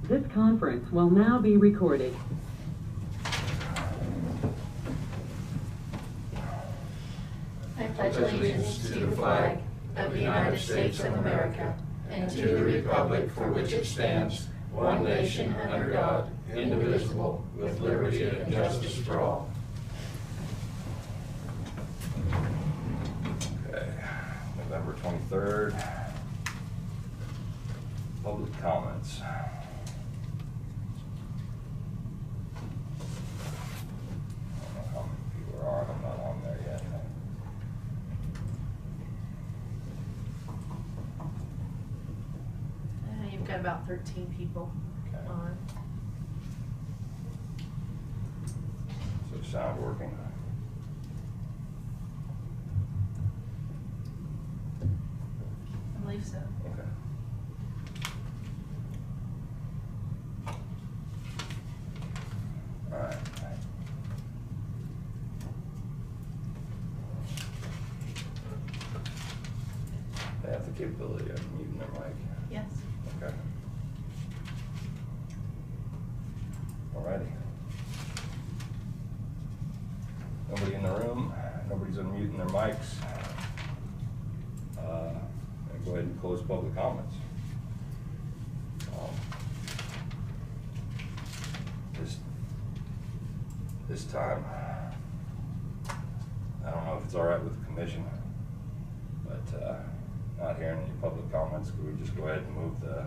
This conference will now be recorded. I pledge allegiance to the flag of the United States of America and to the republic for which it stands, one nation under God, indivisible, with liberty and justice for all. Okay, November 23rd. Public comments. I don't know how many people are on. I'm not on there yet. You've got about 13 people Okay. on. So sound working? I believe so. Okay. All right. They have the capability of muting their mic. Yes. Okay. Alrighty. Nobody in the room, nobody's unmuting their mics. And go ahead and close public comments. This time, I don't know if it's alright with the commission, but not hearing any public comments, could we just go ahead and move the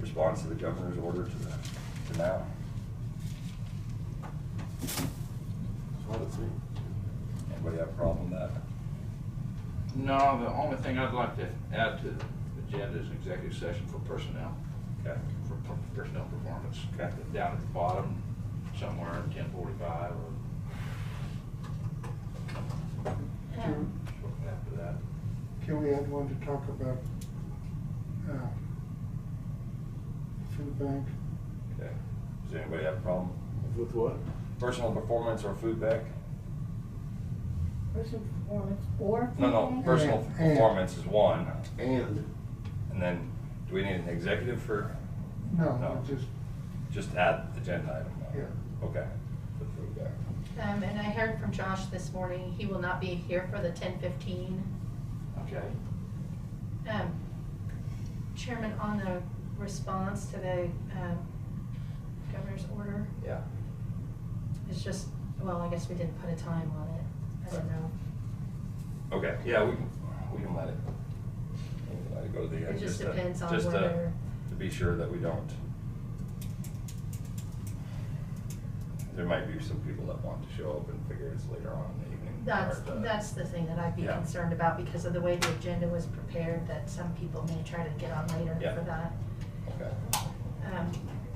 response to the governor's order to now? Anybody have a problem with that? No, the only thing I'd like to add to the agenda is an executive session for personnel. Okay. For personnel performance. Okay. Down at the bottom, somewhere in 10:45 or shortly after that. Can we add one to talk about food bank? Okay. Does anybody have a problem? With what? Personal performance or food bank? Personal performance or No, food personal And- performance is one. And? And then, do we need an executive for, No, No. just, add agenda item? yeah. Okay. For food bank. And I heard from Josh this morning, he will not be here for the 10:15. Okay. Chairman, on the response to the governor's order, Yeah. it's just, well, I guess we didn't put a time on it. I don't know. Okay, yeah, we can let it go to the end. It just to- depends on just to- whether- To be sure that we don't. There might be some people that want to show up and figure it's later on in the evening. That's the thing that I'd be Yeah. concerned about because of the way the agenda was prepared, that some people may try to get on later Yeah. for that. Okay,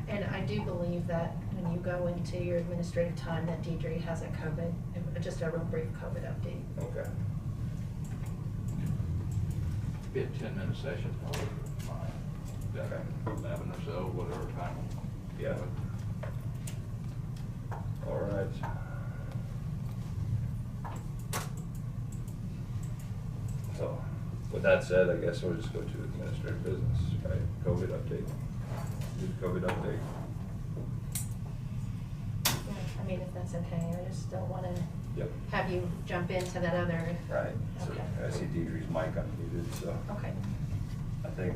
And I do believe that when you go into your administrative time, that Deidre has a COVID, just a real brief COVID update. okay. Be a 10-minute session, probably fine. Okay. 11 or so, whatever time. Yeah. All right. So, with that said, I guess we'll just go to administrative business, right? COVID update. Do the COVID update. Yeah, I mean, if that's okay, I just don't want to Yep. have you jump into that other. Right. So Okay. I see Deidre's mic unmuted, so Okay. I think,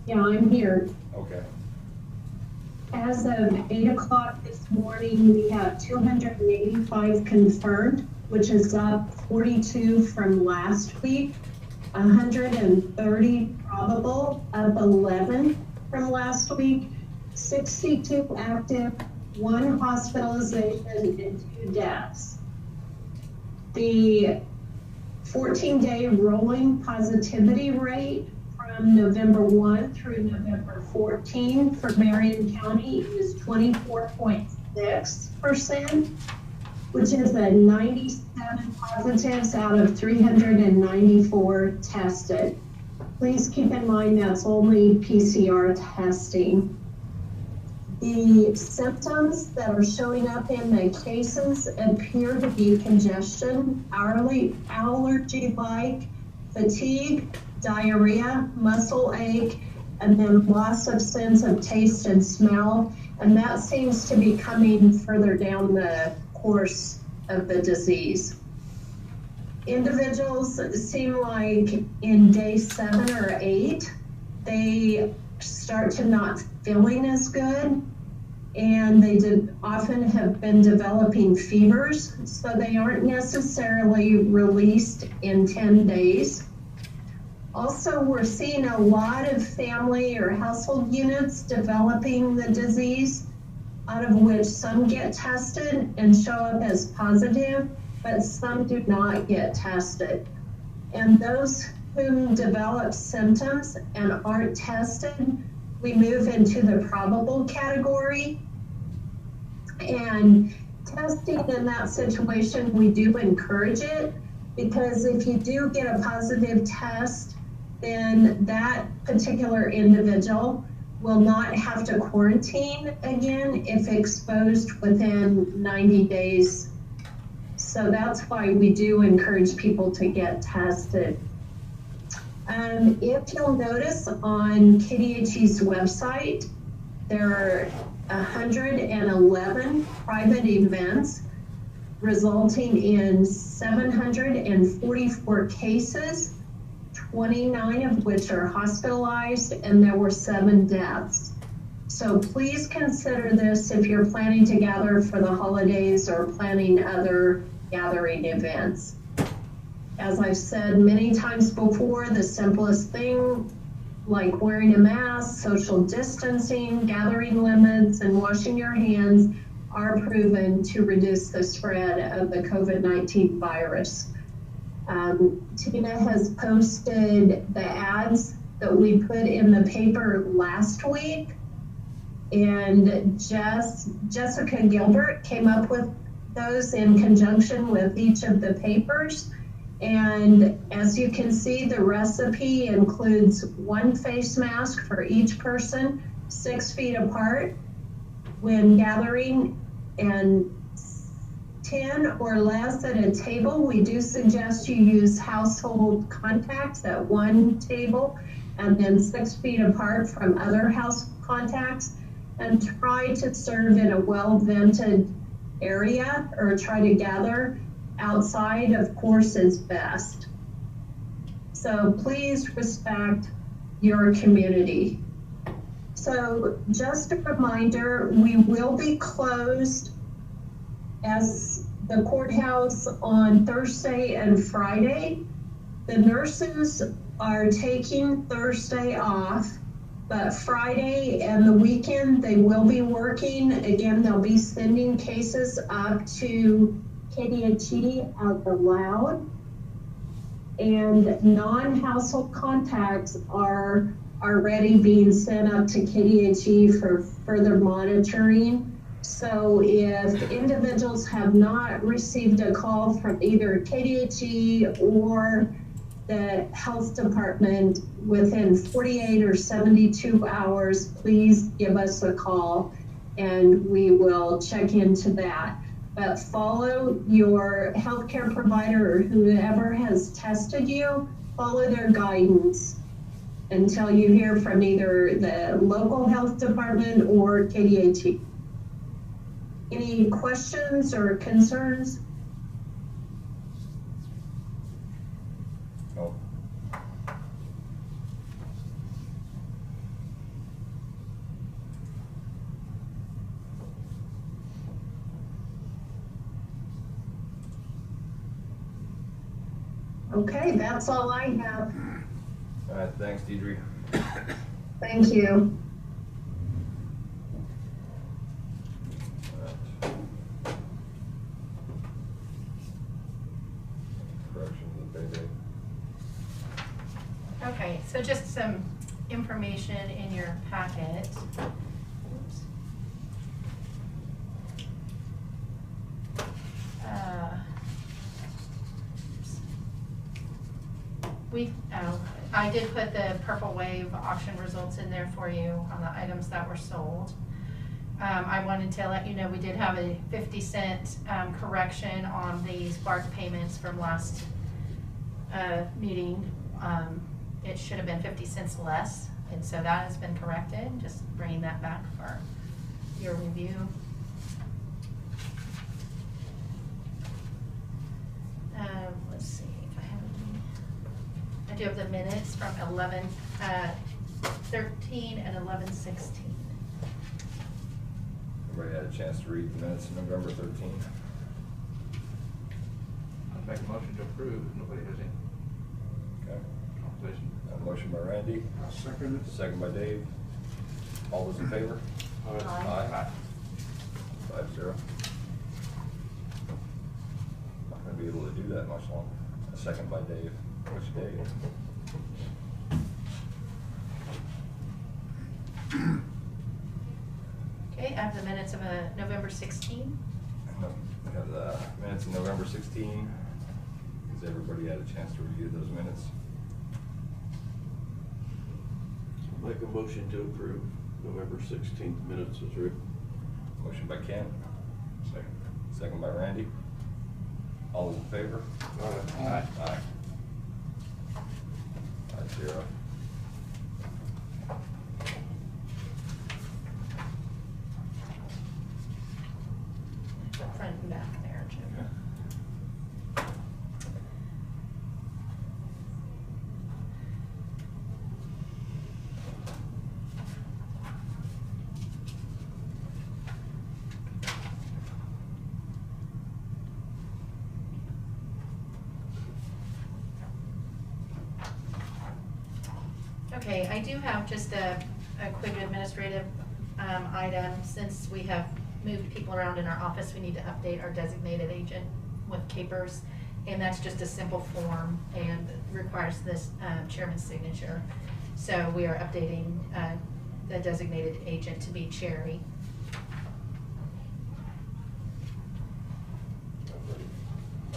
Yeah, I'm here. okay. As of 8 o'clock this morning, we have 285 confirmed, which is up 42 from last week. 130 probable, up 11 from last week. 62 active, 1 hospitalization, and 2 deaths. The 14-day rolling positivity rate from November 1 through November 14 for Marion County is 24.6%, which is a 97 positives out of 394 tested. Please keep in mind that's only PCR testing. The symptoms that are showing up in the cases appear to be congestion, allergy-like, fatigue, diarrhea, muscle ache, and then loss of sense of taste and smell, and that seems to be coming further down the course of the disease. Individuals seem like in day 7 or 8, they start to not feeling as good, and they often have been developing fevers, so they aren't necessarily released in 10 days. Also, we're seeing a lot of family or household units developing the disease, out of which some get tested and show up as positive, but some do not get tested. And those who develop symptoms and aren't tested, we move into the probable category. And testing in that situation, we do encourage it, because if you do get a positive test, then that particular individual will not have to quarantine again if exposed within 90 days. So that's why we do encourage people to get tested. If you'll notice on KDHE's website, there are 111 private events resulting in 744 cases, 29 of which are hospitalized, and there were 7 deaths. So please consider this if you're planning to gather for the holidays or planning other gathering events. As I've said many times before, the simplest thing, like wearing a mask, social distancing, gathering limits, and washing your hands, are proven to reduce the spread of the COVID-19 virus. Tina has posted the ads that we put in the paper last week, and Jessica Gilbert came up with those in conjunction with each of the papers. And as you can see, the recipe includes 1 face mask for each person, 6 feet apart when gathering, and 10 or less at a table. We do suggest you use household contacts at 1 table, and then 6 feet apart from other house contacts, and try to serve in a well-vented area, or try to gather outside, of course, is best. So please respect your community. So just a reminder, we will be closed as the courthouse on Thursday and Friday. The nurses are taking Thursday off, but Friday and the weekend they will be working. Again, they'll be sending cases up to KDHE out aloud, and non-household contacts are already being sent up to KDHE for further monitoring. So if individuals have not received a call from either KDHE or the health department within 48 or 72 hours, please give us a call and we will check into that. But follow your healthcare provider or whoever has tested you, follow their guidance until you hear from either the local health department or KDHE. Any questions or concerns? No. Okay, that's all I have. All right, thanks, Deidre. Thank you. Corrections of payday. Okay, so just some information in your packet. Oops. I did put the Purple Wave auction results in there for you on the items that were sold. I wanted to let you know we did have a 50-cent correction on these bark payments from last meeting. It should have been 50 cents less And so that has been corrected, just bringing that back for your review. Let's see if I have any. I do have the minutes from 11:13 and 11:16. Everybody had a chance to read the minutes of November 13th? I'll make a motion to approve if nobody has any Okay. opposition. A motion by Randy, I'll second it. second by Dave. All those in favor? Aye. Aye. 5-0. Not gonna be able to do that much longer. A second by Dave. Which Dave? Okay, I have the minutes of November 16. We have the minutes of November 16. Has everybody had a chance to review those minutes? Make a motion to approve November 16th minutes as written. Motion by Kent, Second. second by Randy. All those in favor? Aye. Aye. 5-0. Front and back there, Jim. Okay, I do have just a quick administrative item. Since we have moved people around in our office, we need to update our designated agent with capers. And that's just a simple form and requires this chairman's signature. So we are updating the designated agent to be Cherry.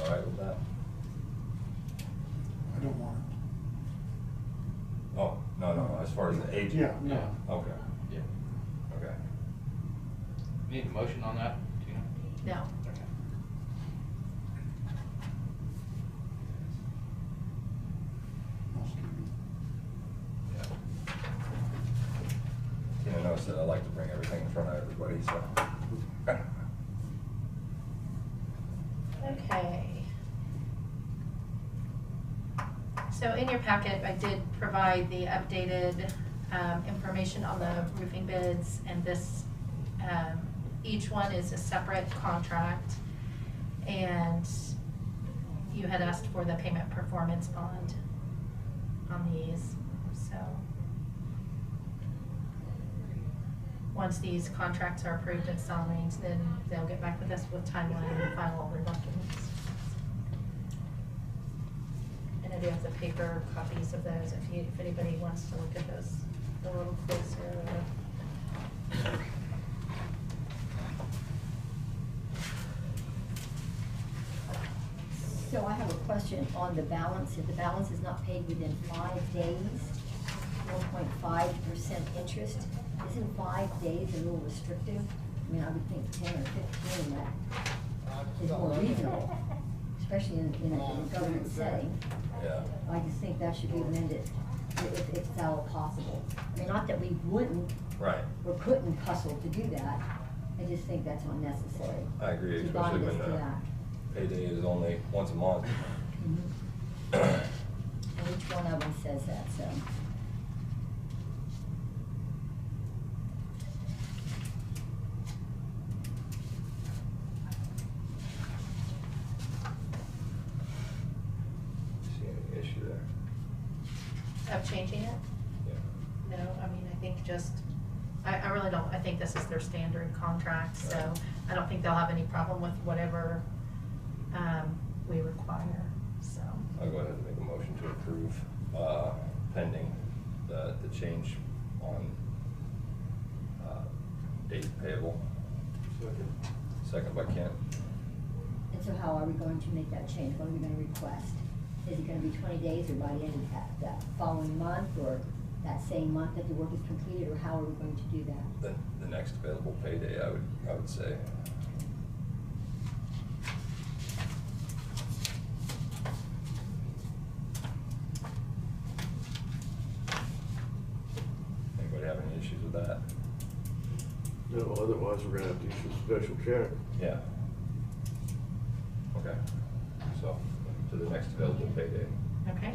All right with that? I don't want Oh, no, as far as the it. agent? Yeah, no. Okay, Yeah. okay. Need a motion on that, Tina? No. Okay. I'll second Yeah. Tina knows that I like to bring everything in front of everybody, so. Okay. So in your packet, I did provide the updated information on the roofing bids, and this, each one is a separate contract. And you had asked for the payment performance bond on these, so. Once these contracts are approved and signed, then they'll get back with us with timeline and file all their documents. And I do have the paper copies of those if anybody wants to look at those a little closer. So I have a question on the balance. If the balance is not paid within 5 days, 1.5% interest, isn't 5 days a little restrictive? I mean, I would think 10 or 15 that is more reasonable, especially in a government setting. Yeah, I just think that should be amended if it's at all possible. I mean, not that we wouldn't right. or couldn't hustle to do that, I just think that's unnecessary. I agree, To especially bind us when to the that. payday is only once a month. Mhm. And each one of them says that, so. See any issue there? Of changing it? Yeah. No, I mean, I think just, I really don't, I think this is their standard contract, so Right. I don't think they'll have any problem with whatever we require, so. I'll go ahead and make a motion to approve, pending the change on, date payable. Second. Second by Kent. And so how are we going to make that change? What are we gonna request? Is it gonna be 20 days or by the end of that following month, or that same month that the work is completed, or how are we going to do that? The next available payday, I would say. No, otherwise we're gonna have to do some special check. Yeah. Okay, so, to the next available payday. Okay.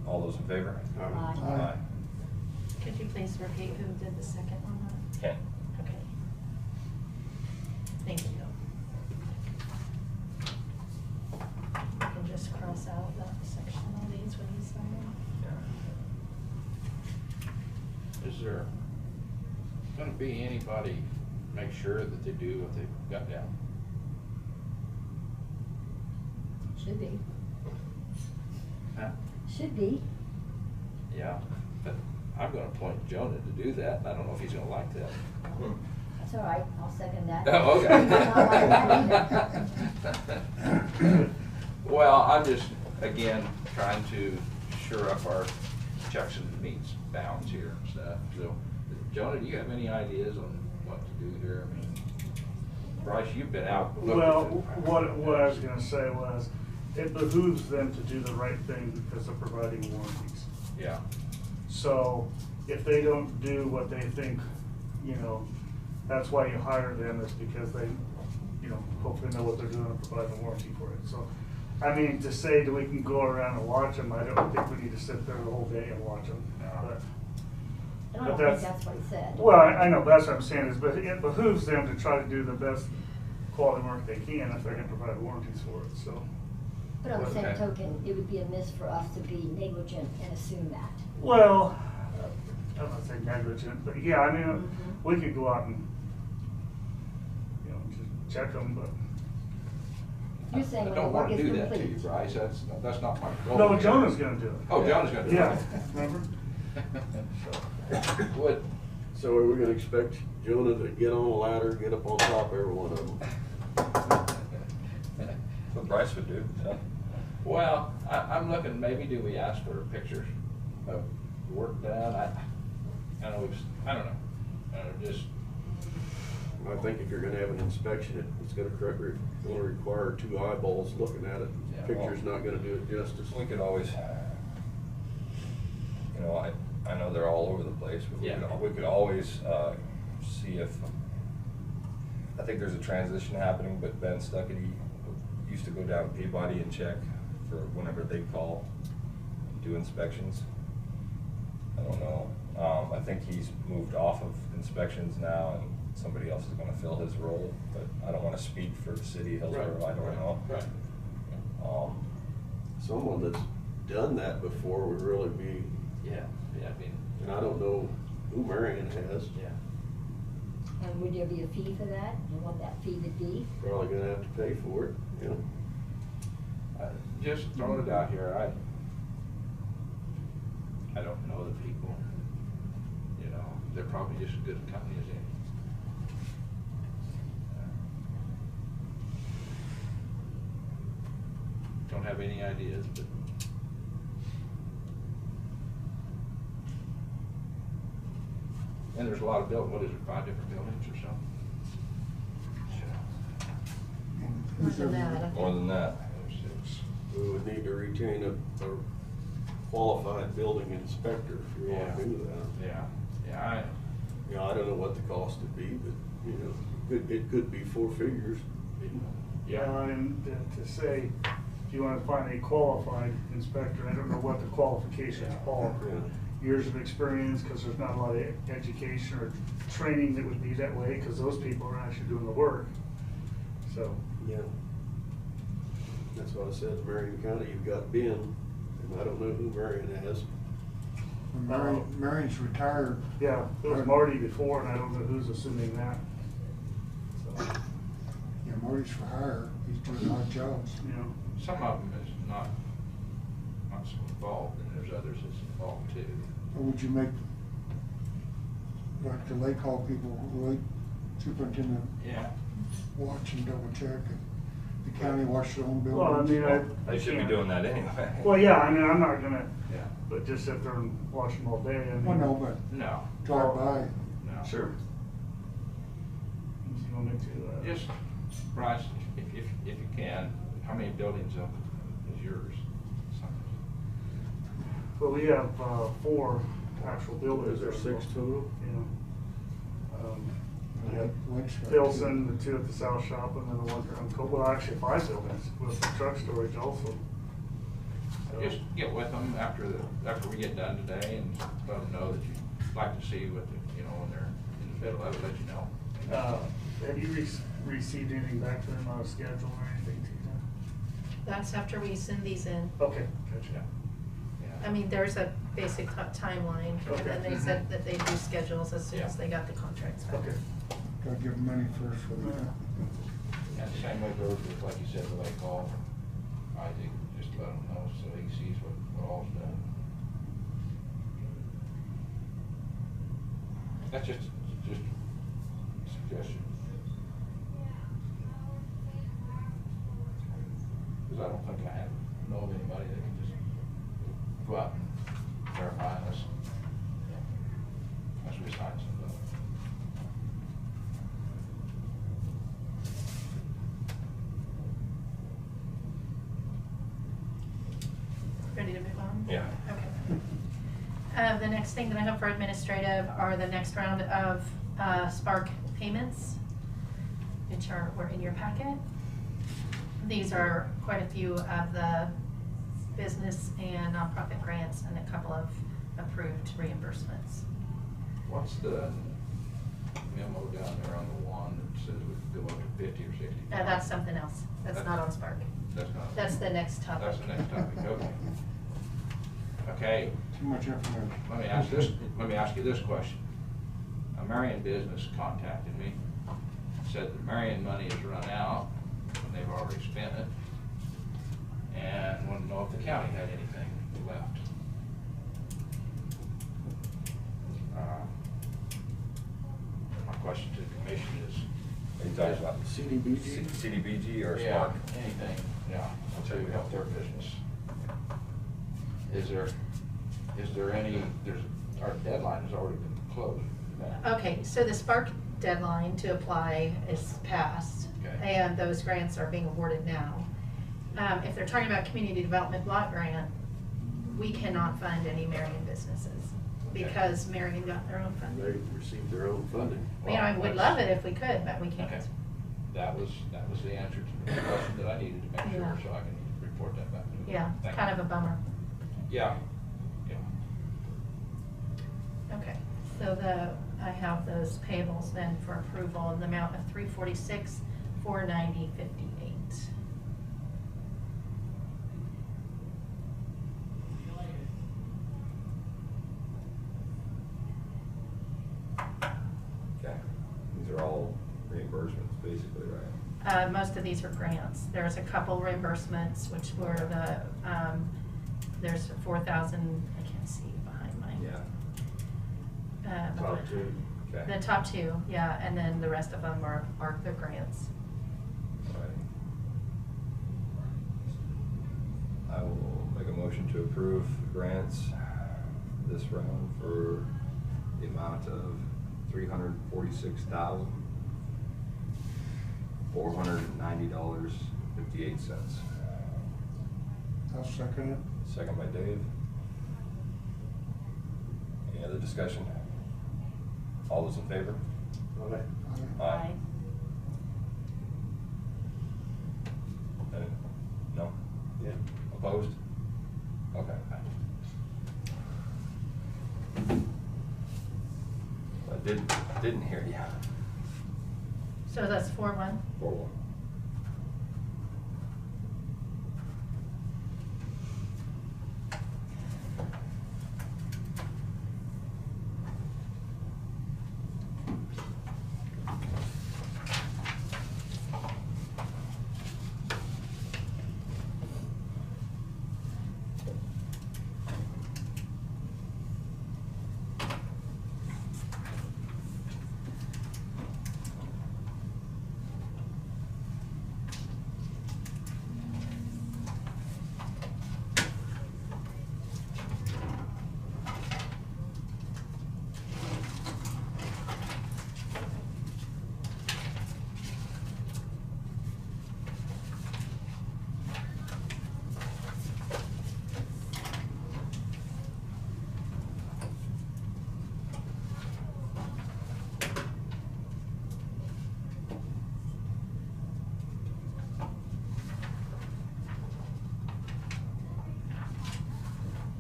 All those in favor? Aye. Aye. Could you please repeat who did the second one? Ken. Okay. Thank you. You can just cross out that section on these when you sign them. Is there gonna be anybody make sure that they do what they've got down? Should be. Huh? Should be. Yeah, but I'm gonna appoint Jonah to do that, and I don't know if he's gonna like that. That's all right, I'll second that. Oh, He might not like that either. Well, I'm just, again, trying to shore up our checks and meets bounds here and stuff. So, Jonah, do you have any ideas on what to do here? I mean, Bryce, you've been out. looking Well, at- what I was gonna say was, it behooves them to do the right thing because of providing warranties. Yeah, So if they don't do what they think, that's why you hire them, is because they, hopefully know what they're doing and provide the warranty for it. So, I mean, to say that we can go around and watch them, I don't think we need to sit there the whole day and watch them. No. But And I don't think that's what he said. Well, I know, that's what I'm saying, is, but it behooves them to try to do the best quality work they can if they're gonna provide warranties for it, so. But on the same Okay. token, it would be amiss for us to be negligent and assume that. Well, I'm not saying negligent, but yeah, I mean, Mhm. we could go out and, just check them, but. You're saying I when the don't work wanna is do that to you, complete. Bryce, that's not my goal. No, Jonah's gonna do it. Oh, Jonah's gonna do it. Yeah, remember? What, So are we gonna expect Jonah to get on a ladder, get up on top of every one of them? What Bryce would do, yeah. well, I'm looking, maybe do we ask for pictures of work done? I don't know, just, I think if you're gonna have an inspection, it's gonna require two eyeballs looking at it. Yeah. Picture's not gonna do it justice. We could always, I know they're all over the place, but Yeah. we could always, see if, I think there's a transition happening, but Ben Stuckey used to go down Peabody and check for whenever they call, do inspections. I don't know, I think he's moved off of inspections now and somebody else is gonna fill his role, but I don't wanna speak for the city of Hillsborough, I don't know. right. Someone that's done that before would really be, Yeah, I mean, and I don't know who Marion has. yeah. And would there be a fee for that? And what that fee would be? Probably gonna have to pay for it, Just throwing it out here, I don't know the people, they're probably just as good a company as any. Don't have any ideas, but. And there's a lot of what is it, 5 different buildings or something? More than that, I think. More than that. We would need to retain a qualified building inspector if you wanna Yeah. do that. Yeah, I don't know what the cost would be, but, it could be 4 figures. And to say, if you wanna find a qualified inspector, I don't know what the qualifications are. Yeah. Years of experience, because there's not a lot of education or training that would be that way, because those people are actually doing the work. So, Yeah. That's what I said, Marion County, you've got Ben, and I don't know who Marion has. Marion's retired. yeah, it was Marty before, and I don't know who's assuming that. So, Yeah, Marty's for hire. He's doing odd jobs. some of them is not so involved, and there's others that's involved too. Or would you make, like the lake hall people, lake superintendent, Yeah. watch and double check, and the county watch their own buildings? Well, I mean, I They should be can't- doing that anyway. Well, yeah, I mean, I'm not gonna, Yeah. but just sit there and watch them all day, I mean. Well, no, but No, drive by. no. Sure. You want me to, Just, Bryce, if you can, how many buildings is yours? well, we have, 4 actual buildings. Is there 6 total? Yeah. We had Winchester, Pilsen, the two at the South Shop, and then the one around well, actually 5 buildings with some truck storage also. So- Just get with them after we get done today and let them know that you'd like to see what, when they're in the middle of it, let you know. Have you received anything back from them on a schedule or anything, Tina? That's after we send these in. Okay, gotcha. I mean, there's a basic timeline, and then they said that they do schedules as soon as they got the contracts back. Okay. gotta give them money first for the. And the same way goes with, like you said, the lake call. I think just let him know so he sees what all's done. That's just a suggestion. Because I don't think I know of anybody that can just go out and verify this. Unless we sign something. Ready to move on? Yeah. Okay. The next thing that I have for administrative are the next round of Spark payments, which were in your packet. These are quite a few of the business and nonprofit grants and a couple of approved reimbursements. What's the memo down there on the one that says we go up to 50 or 60? That's something else. That's not on Spark. That's not. That's the next topic. That's the next topic, okay. Okay, Too much information. let me ask you this question. A Marion business contacted me, said that Marion money has run out, and they've already spent it, and wanted to know if the county had anything left. My question to the commission is. Are you talking about CDBG? CDBG or Yeah, Spark? anything, yeah, I'll tell you, help their business. Is there any, our deadline has already been closed. Okay, so the Spark deadline to apply is passed, Okay. and those grants are being awarded now. If they're talking about community development block grant, we cannot fund any Marion businesses because Marion got their own They funding. received their own funding. I would love it if we could, but we Okay. can't. That was the answer to the question that I needed to make sure, Yeah. so I can report that back to you. Yeah, Thank kind you. of a bummer. Yeah, Okay, so I have those payables then for approval in the amount of $346, $490.58. Okay. These are all reimbursements, basically, right? Most of these are grants. There's a couple reimbursements, which were there's 4,000, I can't see behind mine. Yeah. Top two. Okay. The top two, yeah, and then the rest of them are the grants. Right. I will make a motion to approve grants this round for the amount of $346,490.58. I'll second it. Second by Dave. Any other discussion? All those in favor? Aye. Any? No? Yeah. Opposed? Okay. I didn't hear you. So that's 4-1. 4-1.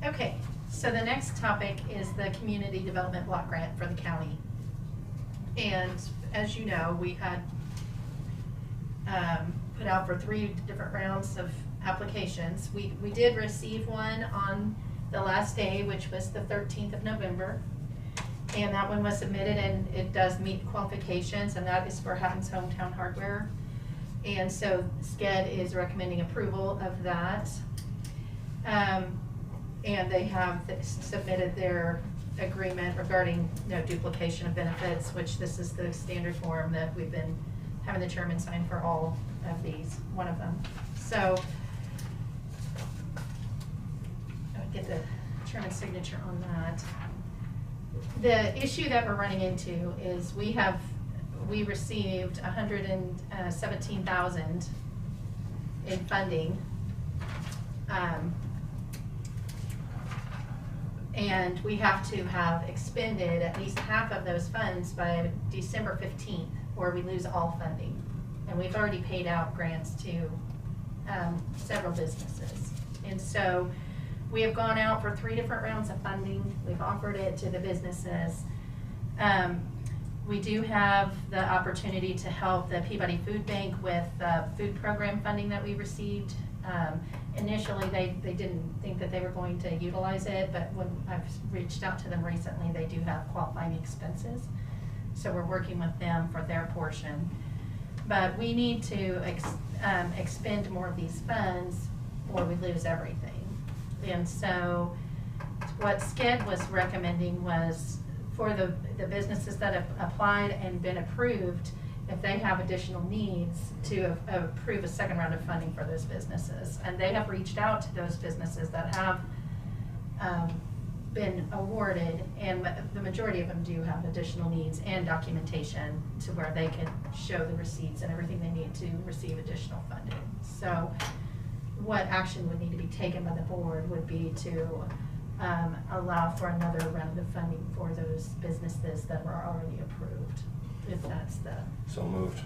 Okay, so the next topic is the Community Development Block Grant for the county. And as you know, we had put out for 3 different rounds of applications. We did receive one on the last day, which was the 13th of November. And that one was submitted, and it does meet qualifications, and that is for Hatton's Hometown Hardware. And so SCED is recommending approval of that. And they have submitted their agreement regarding no duplication of benefits, which this is the standard form that we've been having the chairman sign for all of these, one of them. So I'll get the chairman's signature on that. The issue that we're running into is we received $117,000 in funding. And we have to have expended at least half of those funds by December 15th, or we lose all funding. And we've already paid out grants to several businesses. And so we have gone out for 3 different rounds of funding. We've offered it to the businesses. We do have the opportunity to help the Peabody Food Bank with food program funding that we received. Initially, they didn't think that they were going to utilize it, but when I've reached out to them recently, they do have qualifying expenses. So we're working with them for their portion. But we need to expend more of these funds or we lose everything. And so what SCED was recommending was for the businesses that have applied and been approved, if they have additional needs, to approve a second round of funding for those businesses. And they have reached out to those businesses that have been awarded, and the majority of them do have additional needs and documentation to where they can show the receipts and everything they need to receive additional funding. So what action would need to be taken by the board would be to allow for another round of funding for those businesses that were already approved, if that's the. So moved.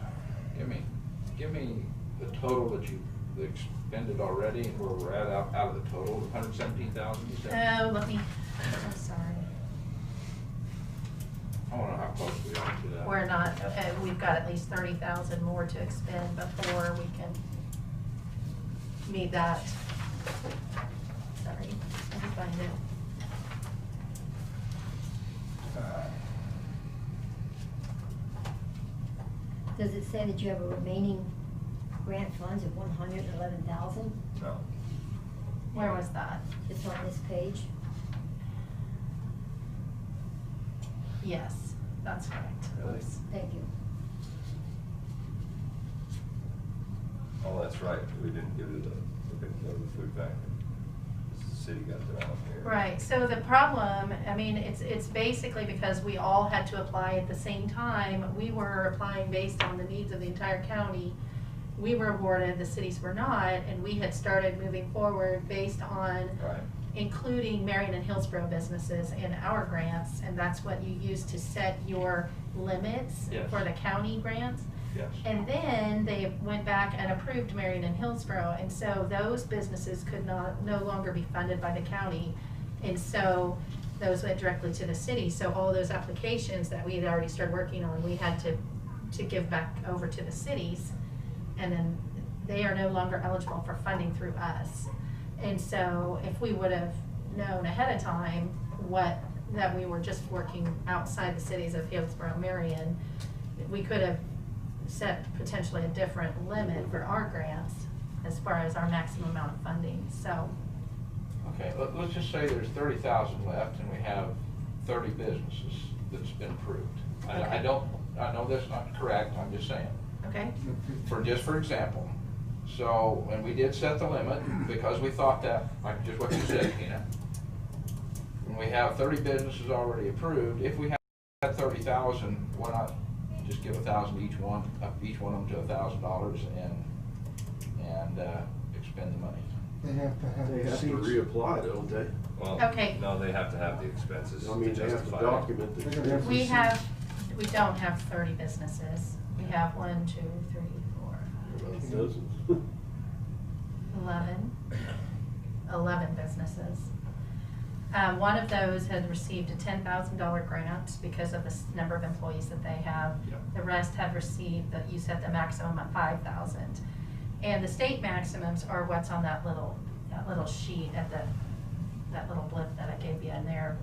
Give me the total that you expended already and where we're at out of the total, 117,000 you said? Oh, I'm sorry. I wanna know how close we are to that. We're not, we've got at least 30,000 more to expend before we can meet that. Sorry, let me find it. Does it say that you have a remaining grant funds of 111,000? No. Where was that? It's on this page. Yes, that's correct. Really? Thank you. Oh, that's right. We didn't give it we didn't go to the food bank. The city got their own here. Right, so the problem, I mean, it's basically because we all had to apply at the same time. We were applying based on the needs of the entire county. We were awarded, the cities were not, and we had started moving forward based on Right. including Marion and Hillsborough businesses in our grants, and that's what you use to set your limits Yes. for the county grants. Yes. And then they went back and approved Marion and Hillsborough, and so those businesses could no longer be funded by the county. And so those went directly to the city. So all those applications that we had already started working on, we had to give back over to the cities. And then they are no longer eligible for funding through us. And so if we would have known ahead of time that we were just working outside the cities of Hillsborough and Marion, we could have set potentially a different limit for our grants as far as our maximum amount of funding, so. Okay, let's just say there's 30,000 left and we have 30 businesses that's been approved. Okay. I know that's not correct, I'm just saying. Okay, For example, so, and we did set the limit because we thought that, like just what you said, Tina. When we have 30 businesses already approved, if we had 30,000, why not just give 1,000 each one, up each one of them to $1,000 and expend the money? They have to have They have to receipts. reapply, don't they? Well, Okay. no, they have to have the expenses I mean, to they have to justify it. document They're the. gonna have we don't have 30 businesses. We have 1, 2, 3, 4, 5, 6, Dozens. 11 businesses. One of those had received a $10,000 grant because of the number of employees that they have. Yep. The rest had received, you said the maximum of 5,000. And the state maximums are what's on that little sheet at that little blip that I gave you in there.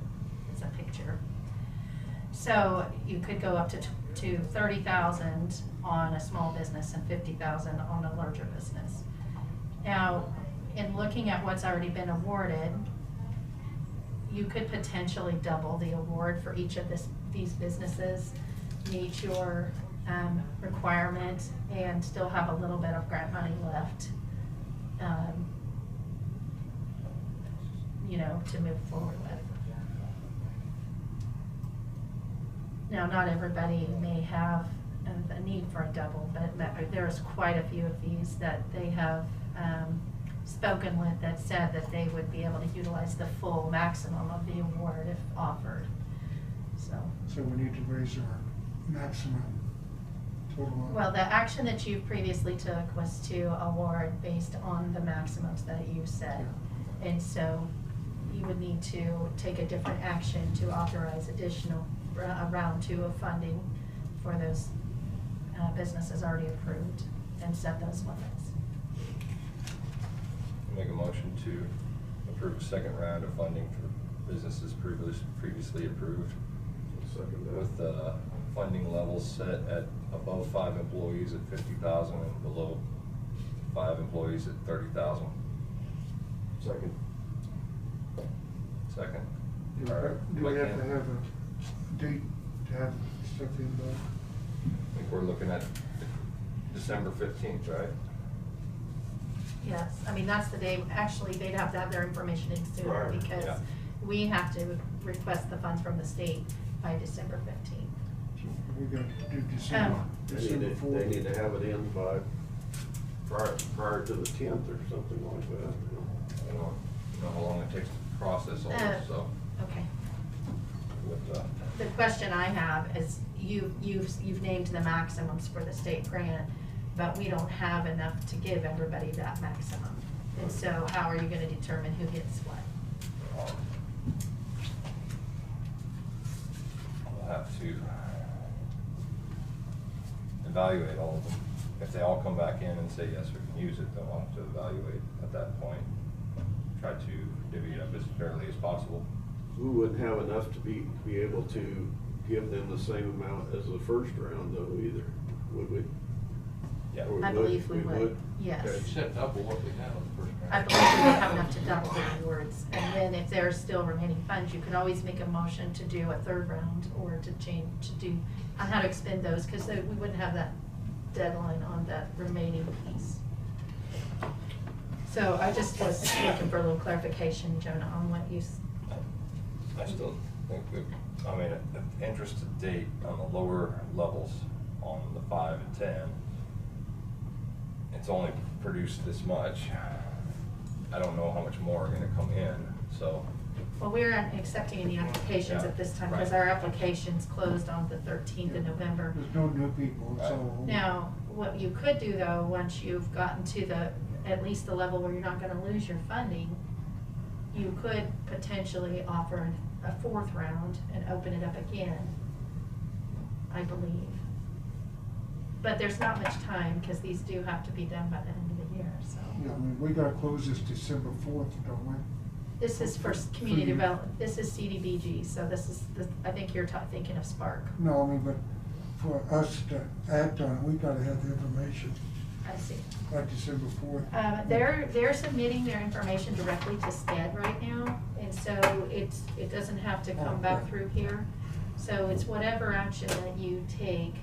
It's a picture. So you could go up to 30,000 on a small business and 50,000 on a larger business. Now, in looking at what's already been awarded, you could potentially double the award for each of these businesses, meet your requirement, and still have a little bit of grant money left, you know, to move forward with. Now, not everybody may have a need for a double, but there's quite a few of these that they have spoken with that said that they would be able to utilize the full maximum of the award if offered. So we need to raise our maximum total. Well, the action that you previously took was to award based on the maximums that you set. Yeah. And so you would need to take a different action to authorize additional round 2 of funding for those businesses already approved and set those limits. Make a motion to approve a second round of funding for businesses previously approved. Second that. With funding levels set at above 5 employees at 50,000 and below 5 employees at 30,000. Second. Second. Do we have to have a date to have stuff in by? I think we're looking at December 15th, right? Yes, I mean, that's the day, actually, they'd have to have their information in sooner Right, because yeah. we have to request the funds from the state by December 15th. We got to do December They 4th. need to have it in by prior to the 10th or something like that. I don't know how long it takes to process all this, so. Okay. With, The question I have is, you've named the maximums for the state grant, but we don't have enough to give everybody that maximum. And so how are you gonna determine who gets what? We'll have to evaluate all of them. If they all come back in and say, yes, we can use it, then we'll have to evaluate at that point. Try to divvy it up as fairly as possible. We wouldn't have enough to be able to give them the same amount as the first round though either, would we? Yeah. Or I believe we would, yes. Okay. You said double what we had on the first round. I believe we would have enough to double the awards. And then if there's still remaining funds, you could always make a motion to do a third round or to do on how to expend those, because we wouldn't have that deadline on that remaining piece. So I just was looking for a little clarification, Jonah, on what you. I still think that, I mean, the interest to date on the lower levels on the 5 and 10, it's only produced this much. I don't know how much more are gonna come in, so. Well, we're not accepting any applications Yeah, at this time because right. our applications closed on the 13th of November. There's no new people, it's Right. all. Now, what you could do though, once you've gotten to at least the level where you're not gonna lose your funding, you could potentially offer a 4th round and open it up again, I believe. But there's not much time, because these do have to be done by the end of the year, so. Yeah, I mean, we gotta close this December 4th, don't we? This is for community development, this is CDBG, so this is, I think you're thinking of Spark. No, I mean, but for us to act on it, we gotta have the information I see. by December 4th. They're submitting their information directly to STED right now, and so it doesn't have to come back Okay. through here. So it's whatever action that you take.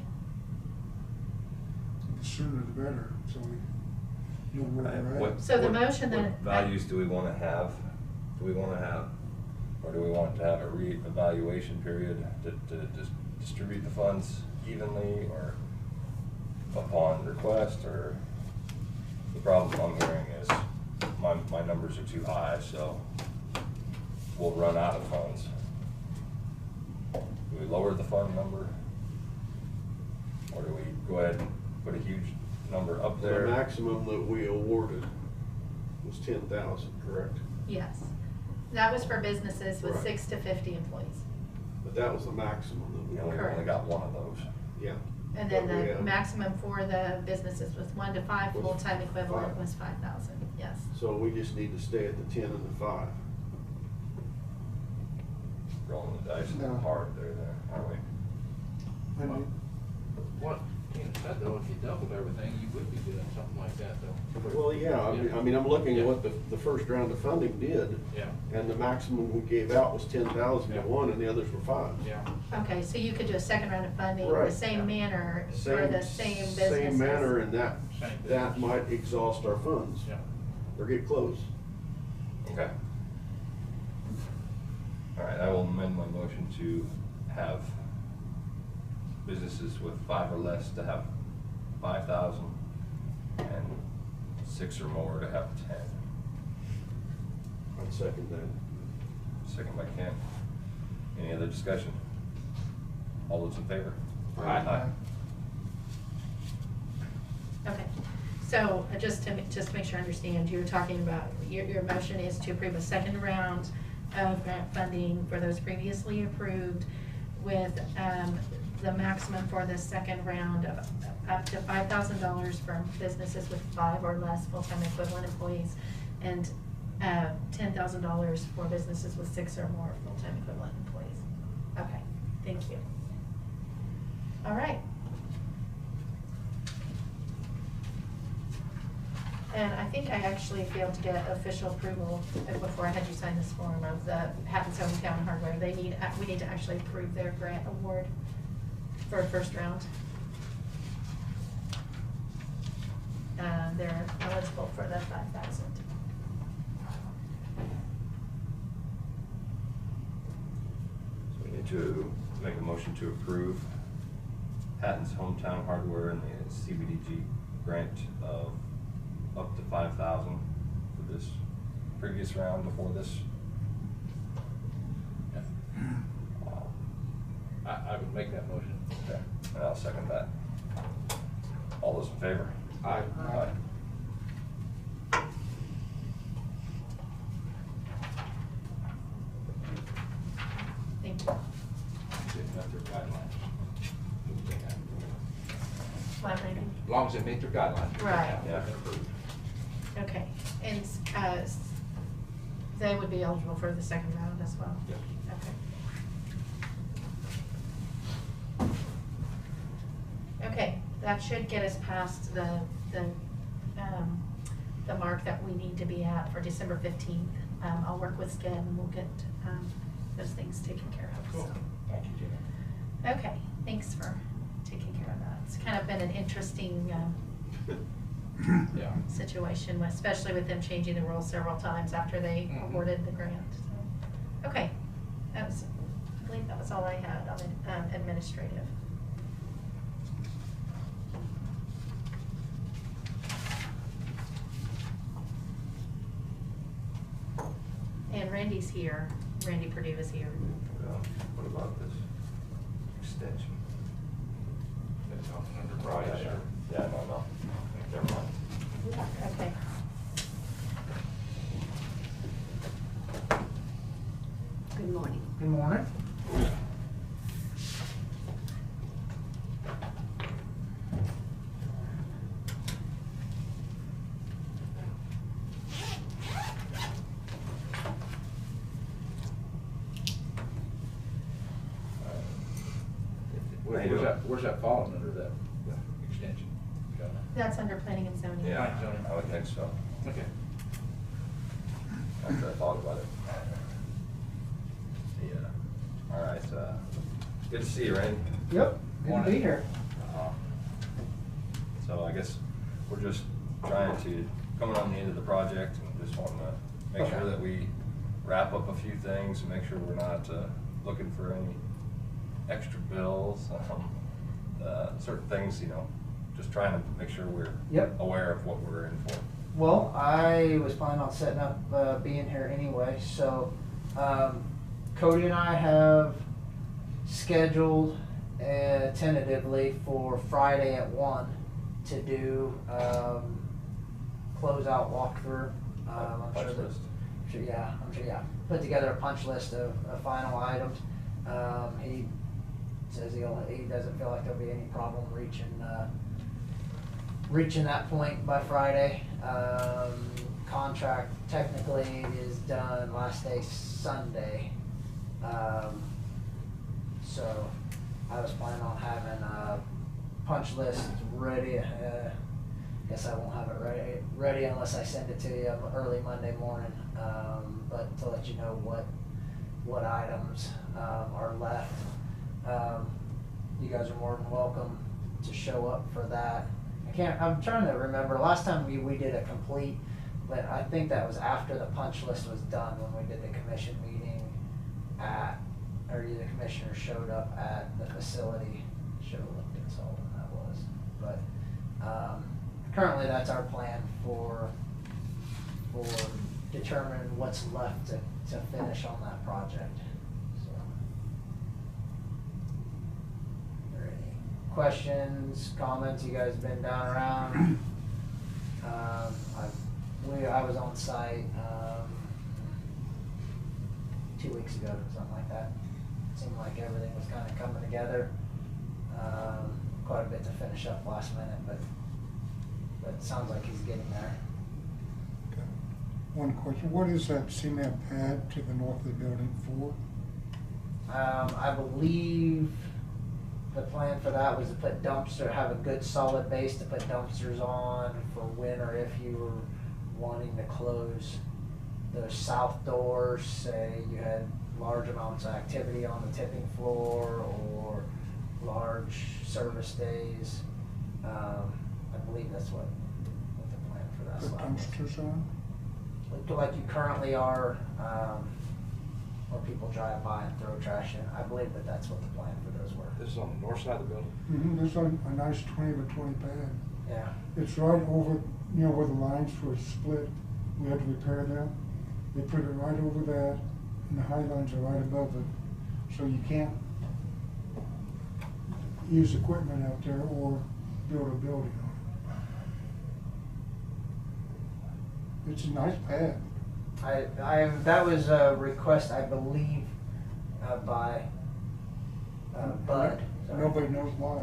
The sooner the better, so we know where we're at. What- So the what- motion what that- values do we wanna have? Do we wanna have, or do we want to have a re-evaluation period to distribute the funds evenly or upon request, or? The problem I'm hearing is my numbers are too high, so we'll run out of funds. Do we lower the fund number? Or do we go ahead and put a huge number up The there? maximum that we awarded was 10,000, correct? Yes. That was for businesses with Right. 6 to 50 employees. But that was the maximum that we We only Correct. got one of those. Yeah. And then But we the have- maximum for the businesses with 1 to 5 Was full-time equivalent 5. was 5,000, yes. So we just need to stay at the 10 and the 5. Rolling the dice No. hard there, aren't we? And What, being said though, if you doubled everything, you would be doing something like that though. Well, yeah, I mean, I'm looking at what the first round of funding did. Yeah. And the maximum we gave out was 10,000 to Yeah. one, and the others were 5. Yeah. Okay, so you could do a second round of funding in the Right. same manner for the same businesses? Same manner, and that Same business. might exhaust our funds. Yeah. Or get close. Okay. All right, I will amend my motion to have businesses with 5 or less to have 5,000 and 6 or more to have 10. I'd second that. Second by Ken. Any other discussion? All those in favor? Aye. Okay, so just to make sure I understand, you're talking about, your motion is to approve a second round of grant funding for those previously approved with the maximum for the second round of up to $5,000 for businesses with 5 or less full-time equivalent employees, and $10,000 for businesses with 6 or more full-time equivalent employees. Okay, thank you. All right. And I think I actually failed to get official approval before I had you sign this form of the Hatton's Hometown Hardware. We need to actually approve their grant award for a first round. They're eligible for the 5,000. So we need to make a motion to approve Hatton's Hometown Hardware and the CBDG grant of up to 5,000 for this previous round before this. I would make that motion. Okay, and I'll second that. All those in favor? Aye. Aye. Thank you. They met their guidelines. What, Randy? As long as they meet their guidelines. Right. Yeah. Okay, and they would be eligible for the second round as well? Yes. Okay. Okay, that should get us past the mark that we need to be at for December 15th. I'll work with Sked and we'll get those things taken care of. Cool. So. Thank you, Gina. Okay, thanks for taking care of that. It's kind of been an interesting Yeah. situation, especially with them changing the rules several times after they Mhm. awarded the grant. So, okay, I believe that was all I had on administrative. And Randy's here. Randy Purdue is here. What about this extension? That's on enterprise or. Yeah, no. Never mind. Okay. Good morning. Good morning. Where's that falling under that extension? Got it? That's under planning and zoning. Yeah, I would think so. Okay. After I thought about it. Yeah. All right, good to see you, Randy. Yep, good to be here. So I guess we're just trying to, coming on the end of the project, and just wanting to make sure that we wrap up a few things and make sure we're not looking for any extra bills, certain things, just trying to make sure we're Yep. aware of what we're in for. Well, I was planning on setting up being here anyway, so Cody and I have scheduled tentatively for Friday at 1 to do closeout walkthrough. I'm Punch sure that list. I'm sure, yeah. Put together a punch list of final items. He says he doesn't feel like there'll be any problem reaching that point by Friday. Contract technically is done last day Sunday. So I was planning on having a punch list ready. Guess I won't have it ready unless I send it to you early Monday morning. But to let you know what items are left. You guys are more than welcome to show up for that. I'm trying to remember, last time we did a complete, but I think that was after the punch list was done when we did the commission meeting or the commissioners showed up at the facility. Should have looked and saw when that was. But currently that's our plan for determining what's left to finish on that project. So, are there any questions, comments? You guys been down around? I was on site 2 weeks ago, something like that. Seemed like everything was kind of coming together. Quite a bit to finish up last minute, but it sounds like he's getting there. Okay. One question, what is that cement pad to the north of the building for? I believe the plan for that was to have a good solid base to put dumpsters on for when or if you were wanting to close those south doors, say you had large amounts of activity on the tipping floor or large service days. I believe that's what the plan for that Put slab was. dumpsters on? Like you currently are, where people drive by and throw trash in. I believe that's what the plan for those were. This is on the north side of the building? Mm-hmm, there's a nice 20 by 20 pad. Yeah. It's right over, where the lines were split, we had to repair them. They put it right over that, and the high lines are right above it, so you can't use equipment out there or build a building on it. It's a nice pad. That was a request, I believe, by Bud. Sorry. Nobody knows why.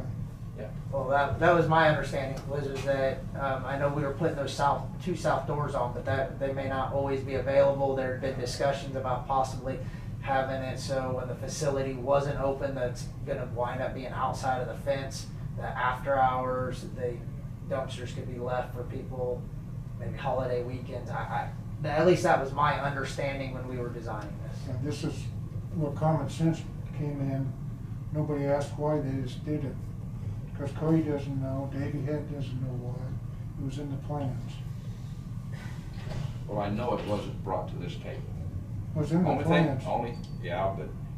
Yeah. Well, that was my understanding, was that I know we were putting those two south doors on, but they may not always be available. There had been discussions about possibly having it so when the facility wasn't open, that's gonna wind up being outside of the fence, that after hours, dumpsters could be left for people, maybe holiday weekends. At least that was my understanding when we were designing this. And this is where common sense came in. Nobody asked why, they just did it. Because Cody doesn't know, Davey Head doesn't know why. It was in the plans. Well, I know it wasn't brought to this table. It was in the Only plans.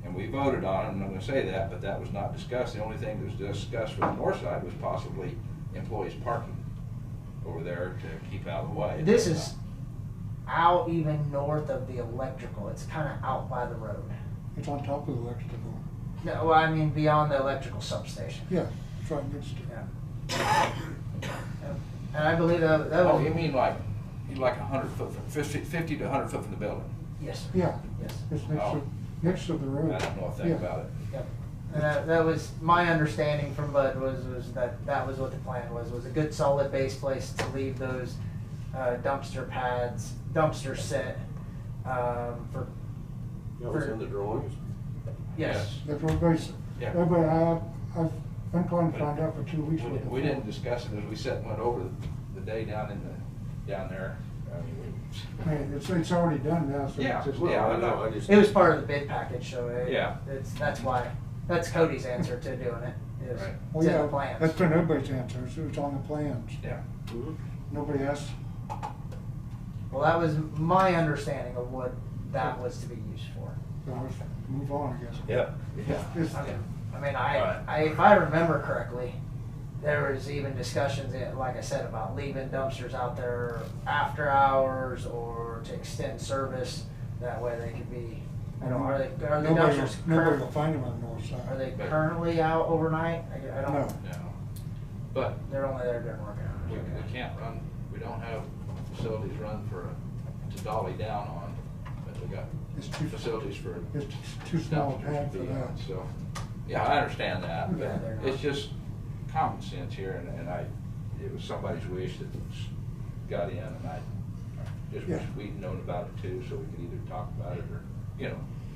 And we voted on it, I'm not gonna say that, but that was not discussed. The only thing that was discussed for the north side was possibly employees parking over there to keep out of the way. This is out even north of the electrical. It's kind of out by the road. It's on top of the electrical. No, well, I mean beyond the electrical substation. Yeah, it's right next to it. Yeah. And I believe that Oh, was. you mean like 100 foot, 50 to 100 foot from the building? Yes. Yeah, Yes. it's Oh. next to the road. I don't know a thing Yeah. about it. Yep. And that was my understanding from Bud was that was what the plan was a good solid base place to leave those dumpster set for. That was in the drawings? Yes. That's what everybody's, Yeah. I've been trying to find out for 2 weeks. what We the- didn't discuss it as we sat and went over the day down there. I mean, Hey, it's already done now, so Yeah. it's just. Yeah, I know. I just. It was part of the bid package, so Yeah. that's Cody's answer to doing it. Is Right. it's Well, in yeah, the plans. that's been everybody's answer, so it's on the plans. Yeah. Mhm. Nobody asked. Well, that was my understanding of what that was to be used for. So let's move on, I guess. Yeah. Yeah. It's- I mean, if I remember correctly, there was even discussions, like I said, about leaving dumpsters out there after hours or to extend service. That way they could be, are the Nobody dumpsters nobody will find them on the north side. are they currently out overnight? I don't. No. No. But They're only there during work hours. we can't run, we don't have facilities run to dolly down on we got It's too- facilities for. It's too small a dumpsters pad to for be on, that. So, yeah, I understand that, Yeah, but they're not. it's just common sense here, and it was somebody's wish that got in, and I just wish Yeah. we'd known about it too, so we could either talk about it or,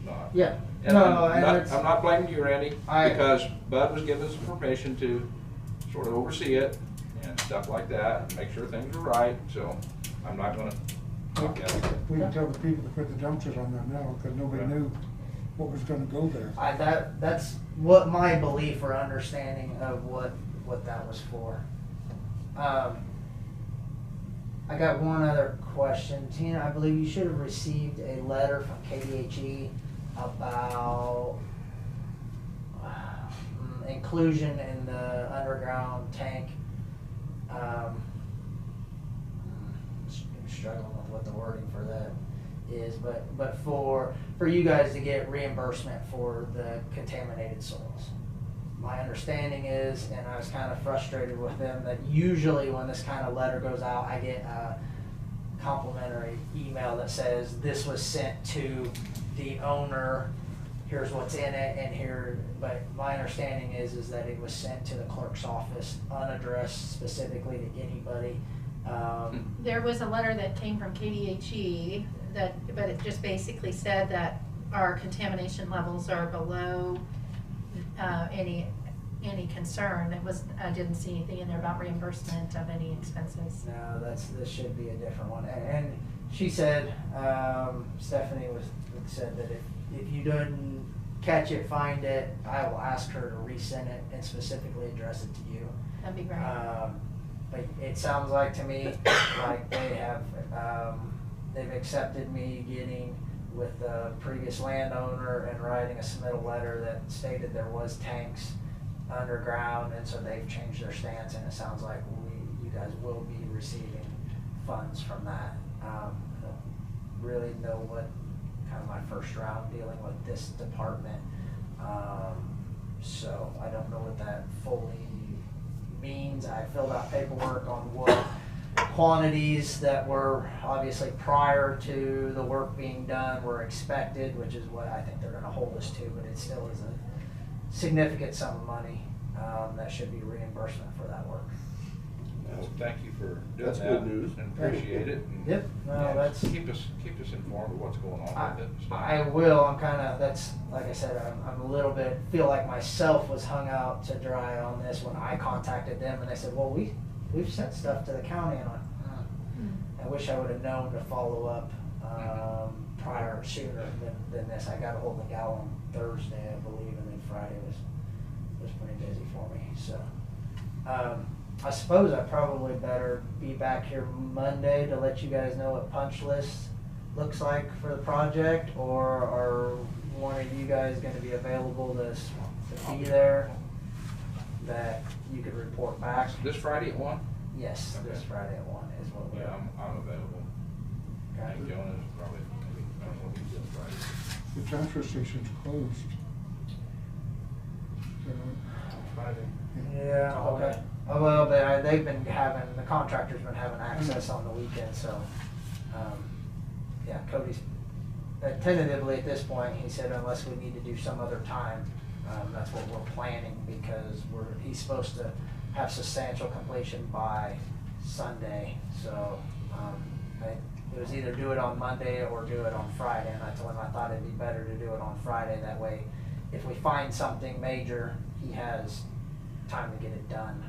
not. Yeah. And No, I'm and not, it's- I'm not blaming you, Randy, I- because Bud was giving us permission to sort of oversee it and stuff like that, and make sure things were right, so I'm not gonna talk out of it. We can tell the people to put the dumpsters on there now, because nobody Yeah. knew what was gonna go there. That's what my belief or understanding of what that was for. I got one other question. Tina, I believe you should have received a letter from KDHE about inclusion in the underground tank. I'm struggling with what the wording for that is, but for you guys to get reimbursement for the contaminated soils. My understanding is, and I was kind of frustrated with them, that usually when this kind of letter goes out, I get a complimentary email that says this was sent to the owner, here's what's in it, and here, but my understanding is that it was sent to the clerk's office, unaddressed specifically to anybody. There was a letter that came from KDHE but it just basically said that our contamination levels are below any concern. I didn't see anything in there about reimbursement of any expenses. No, this should be a different one. And she said, Stephanie said that if you didn't catch it, find it, I will ask her to resend it and specifically address it to you. That'd be great. But it sounds like to me like they have, they've accepted me getting with the previous landowner and writing a submittal letter that stated there was tanks underground, and so they've changed their stance, and it sounds like you guys will be receiving funds from that. I don't really know what kind of my first round dealing with this department, so I don't know what that fully means. I filled out paperwork on what quantities that were obviously prior to the work being done were expected, which is what I think they're going to hold us to, but it still is a significant sum of money that should be reimbursement for that work. Well, thank you for doing That's that. good news. And appreciate it. And, Yep, no, yeah, that's- keep us informed of what's going on with it. and stuff. I will. I'm kind of, that's, like I said, I'm a little bit, feel like myself was hung out to dry on this when I contacted them, and they said, well, we've sent stuff to the county, and I wish I would have known to follow up sooner than this. I got a hold of the gal on Thursday, I believe, and then Friday was pretty busy for me, so. I suppose I probably better be back here Monday to let you guys know what punch list looks like for the project, or are one of you guys gonna be available to be there, that you could report back? This Friday at 1? Yes, this Okay. Friday at 1 is what we're. Yeah, I'm available. I think Okay. Jonah's probably, maybe, I don't know what he's doing Friday. The transfer station's closed. So, Friday. Yeah, okay. Oh, well, they've been having, the contractor's been having access on the weekend, so, yeah, Cody's, tentatively at this point, he said unless we need to do some other time, that's what we're planning, because he's supposed to have substantial completion by Sunday, so, it was either do it on Monday or do it on Friday, and I told him I thought it'd be better to do it on Friday, that way, if we find something major, he has time to get it done.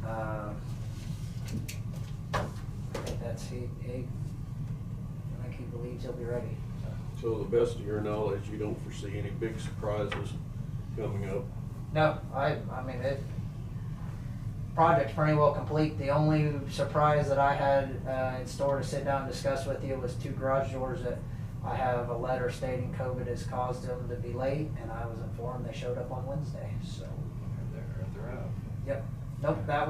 I think that's, I think he believes he'll be ready, so. So to the best of your knowledge, you don't foresee any big surprises coming up? No, I mean, project's pretty well complete. The only surprise that I had in store to sit down and discuss with you was 2 garage doors that I have a letter stating COVID has caused them to be late, and I was informed they showed up on Wednesday, so. They're out. Yep. Nope, I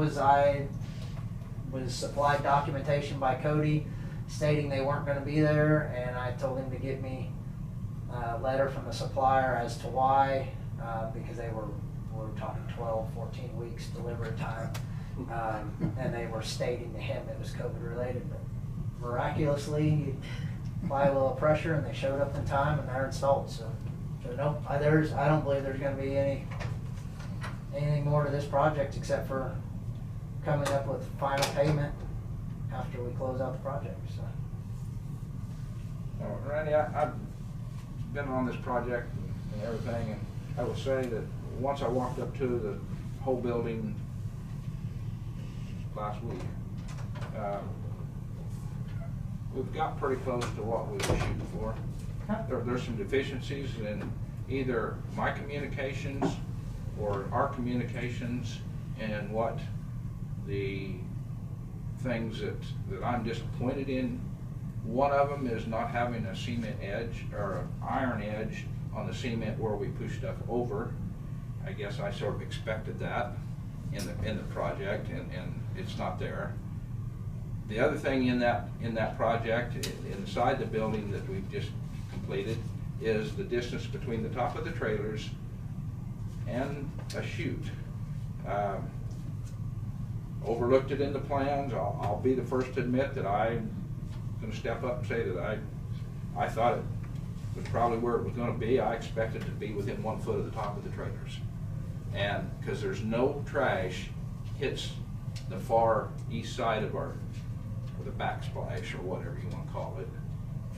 was supplied documentation by Cody stating they weren't gonna be there, and I told him to get me a letter from the supplier as to why, because we were talking 12, 14 weeks delivery time, and they were stating to him it was COVID related, but miraculously, apply a little pressure, and they showed up in time, and they're installed, so no, I don't believe there's gonna be anything more to this project except for coming up with final payment after we close out the project, so. Randy, I've been on this project and everything, and I will say that once I walked up to the whole building last week, we've got pretty close to what we were shooting for. There's some deficiencies in either my communications or our communications, and what the things that I'm disappointed in. One of them is not having a cement edge or an iron edge on the cement where we push stuff over. I guess I sort of expected that in the project, and it's not there. The other thing in that project, inside the building that we've just completed, is the distance between the top of the trailers and a chute. Overlooked it in the plans. I'll be the first to admit that I'm going to step up and say that I thought it was probably where it was going to be. I expected it to be within 1 foot of the top of the trailers, and because there's no trash hits the far east side of or the backsplash or whatever you want to call it,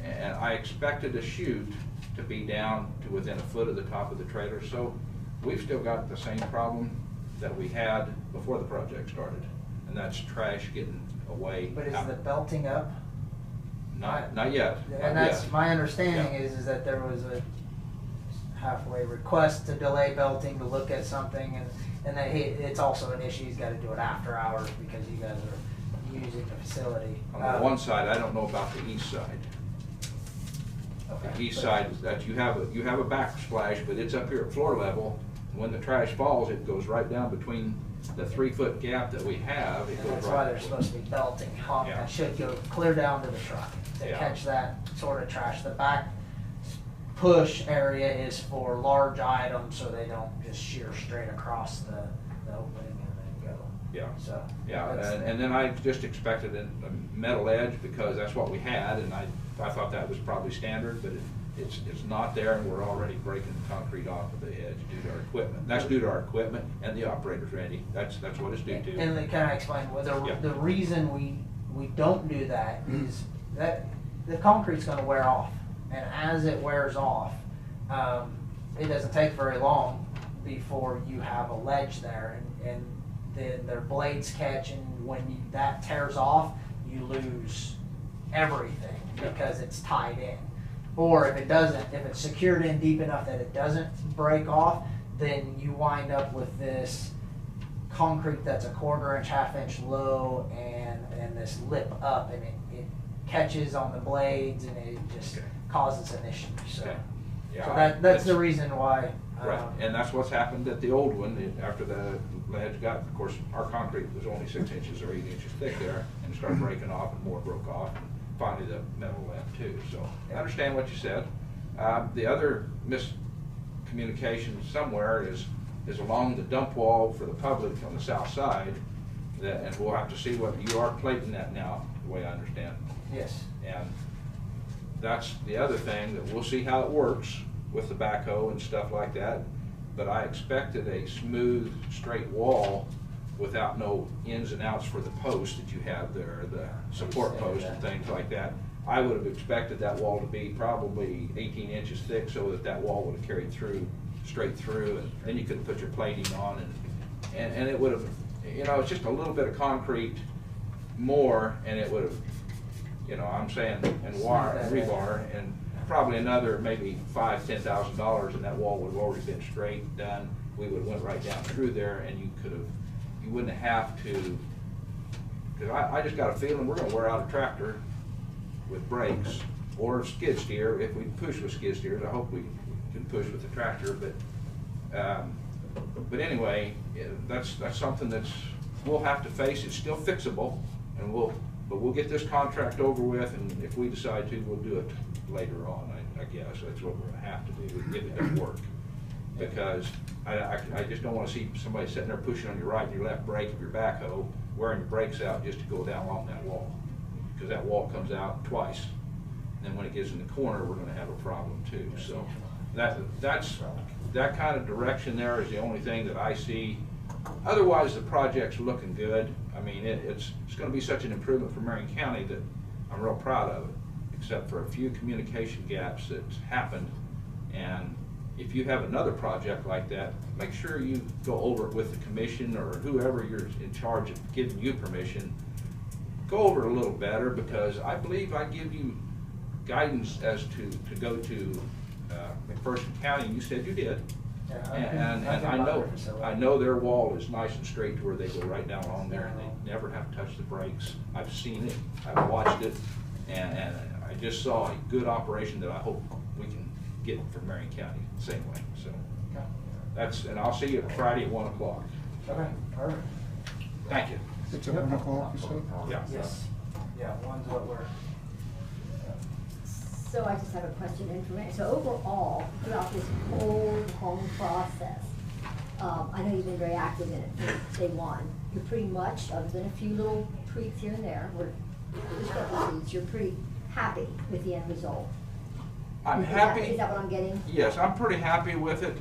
and I expected a chute to be down to within 1 foot of the top of the trailer. So we've still got the same problem that we had before the project started, and that's trash getting away. But is out. the belting up? Not yet. And Not that's yet. my understanding Yeah. is that there was a halfway request to delay belting to look at something, and that it's also an issue. He's got to do it after hours because you guys are using the facility. On the one side, I don't know about the east side. Okay, The east but- side is that you have a backsplash, but it's up here at floor level. When the trash falls, it goes right down between the 3 foot gap that we have. It And goes that's right why they're supposed to be belting on, Yeah. that should go clear down to the truck to Yeah. catch that sort of trash. The back push area is for large items, so they don't just shear straight across the opening and then go. Yeah. So. Yeah, that's- and then I just expected a metal edge because that's what we had, and I thought that was probably standard, but it's not there, and we're already breaking the concrete off of the edge due to our equipment. That's due to our equipment and the operators, Randy. That's what it's due to. And can I explain, well, Yeah. the reason we don't do that is that the concrete's gonna wear off. And as it wears off, it doesn't take very long before you have a ledge there, and then their blades catch, and when that tears off, you lose everything because it's tied in. Or if it doesn't, if it's secured in deep enough that it doesn't break off, then you wind up with this concrete that's a 1/4 inch, 1/2 inch low, and this lip up, and it catches on the blades, and it just causes an issue. So, Okay. Yeah, so that's the reason why. Right, and that's what's happened at the old one. After the ledge got, of course, our concrete was only 6 inches or 8 inches thick there, and it started breaking off, and more broke off, and finally the metal left too. So I understand what you said. The other miscommunication somewhere is along the dump wall for the public on the south side, and we'll have to see what you are plating that now, the way I understand. Yes. And that's the other thing, that we'll see how it works with the backhoe and stuff like that. But I expected a smooth, straight wall without no ins and outs for the posts that you have there, the support posts and things like that. I would have expected that wall to be probably 18 inches thick, so that wall would have carried through, straight through, and then you could put your plating on, and it would have, it's just a little bit of concrete more, and it would have, I'm saying, and wire, and rebar, and probably another maybe $5,000–10,000, and that wall would have already been straight, done. We would have went right down through there, and you wouldn't have to, because I just got a feeling we're gonna wear out a tractor with brakes, or skid steer. If we push with skid steers, I hope we can push with the tractor, but anyway, that's something we'll have to face. It's still fixable, and we'll get this contract over with, and if we decide to, we'll do it later on. I guess that's what we're gonna have to do if it doesn't work, because I just don't want to see somebody sitting there pushing on your right and your left brake of your backhoe, wearing your brakes out just to go down along that wall, because that wall comes out twice, then when it gets in the corner, we're gonna have a problem too. So that's that kind of direction there is the only thing that I see. Otherwise, the project's looking good. I mean, it's gonna be such an improvement for Marion County that I'm real proud of it, except for a few communication gaps that's happened. And if you have another project like that, make sure you go over it with the commission or whoever you're in charge of giving you permission. Go over it a little better, because I believe I give you guidance as to go to McPherson County, and you said you did. Yeah, And I know their wall is nice and straight to where they go right down along there, and they never have to touch the brakes. I've seen it, I've watched it, and I just saw a good operation that I hope we can get from Marion County, same way. So that's, and I'll see you Friday at 1 o'clock. Okay, perfect. Thank you. It's at 1 o'clock, you said? Yeah. Yes. Yeah, one's what we're. So I just have a question information. So overall, throughout this whole process, I know you've been very active in it since day one. You're pretty much, other than a few little tweaks here and there, you're pretty happy with the end result. I'm happy. Is that what I'm getting? Yes, I'm pretty happy with it.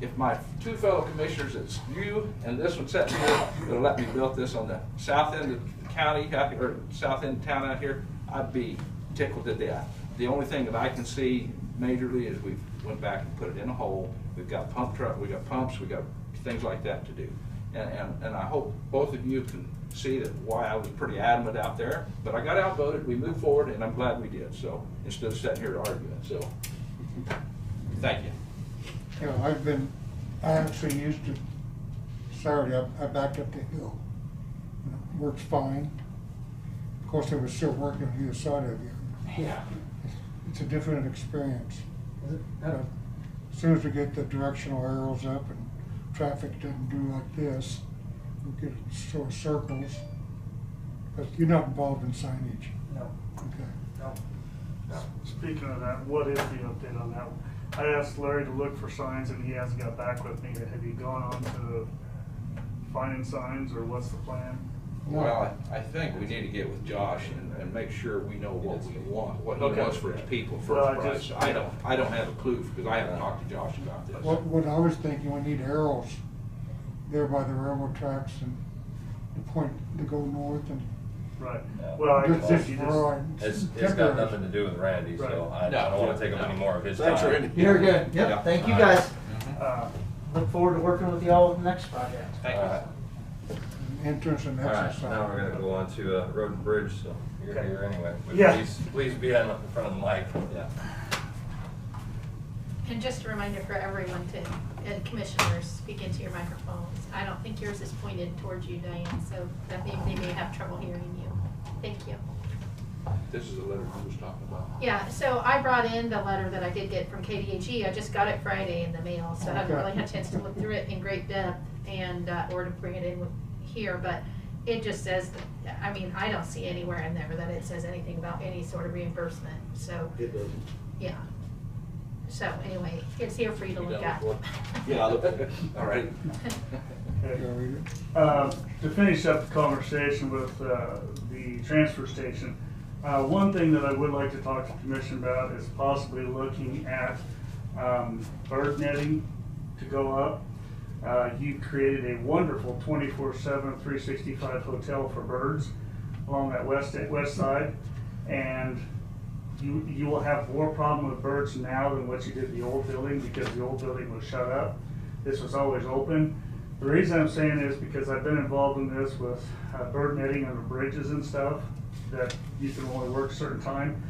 If my two fellow commissioners, it's you and this one sitting here, that'll let me build this on the south end of the county, or south end of town out here, I'd be tickled to death. The only thing that I can see majorly is we went back and put it in a hole. We've got pump truck, we got pumps, we got things like that to do. And I hope both of you can see that why I was pretty adamant out there, but I got outvoted, we moved forward, and I'm glad we did. So instead of sitting here arguing, so thank you. Yeah, I actually used it Saturday, I backed up the hill. It works fine. Of course, it was still working on either side of you. Yeah. It's a different experience. Is it? But as soon as we get the directional arrows up and traffic doesn't do like this, we'll get sort of circles. But you're not involved in signage. No. Okay. No. Speaking of that, what is the update on that? I asked Larry to look for signs and he hasn't got back with me. Have you gone on to finding signs, or what's the plan? Well, I think we need to get with Josh and make sure we know what we want, what he wants for his people Well, first price. I don't have a clue, because I haven't talked to Josh about this. What I was thinking, we need arrows there by the railroad tracks and the point to go north and. Right. Yeah. Well, I Just- can just see for, It's got temporary. nothing to do with Randy, so I No, don't wanna take up no. any more of his Thanks, time. Randy. You're good. Yeah. Yep. Thank you All right. guys. Look forward to working with y'all with the next project. Thank All you. right. Entrance and All right, exit now we're sign. gonna go on to Road and Bridge, so you're Okay. here anyway. But Yeah. Please be in front of the mic. Yeah. And just a reminder for everyone and commissioners, speak into your microphones. I don't think yours is pointed towards you, Diane, so that they may have trouble hearing you. Thank you. This is the letter I was talking about. Yeah, so I brought in the letter that I did get from KDHE. I just got it Friday in the mail, so I haven't Okay. really had a chance to look through it in great depth and, or to bring it in here, but it just says, I mean, I don't see anywhere in there that it says anything about any sort of reimbursement, so, It doesn't. yeah. So anyway, it's here for you to look at. Yeah, I looked at it. All right. Okay. Yeah, read it. To finish up the conversation with the transfer station, one thing that I would like to talk to the commission about is possibly looking at bird netting to go up. You've created a wonderful 24/7, 365 hotel for birds along that west side, and you will have more problem with birds now than what you did the old building, because the old building was shut up. This was always open. The reason I'm saying is because I've been involved in this with bird netting under bridges and stuff, that you can only work a certain time.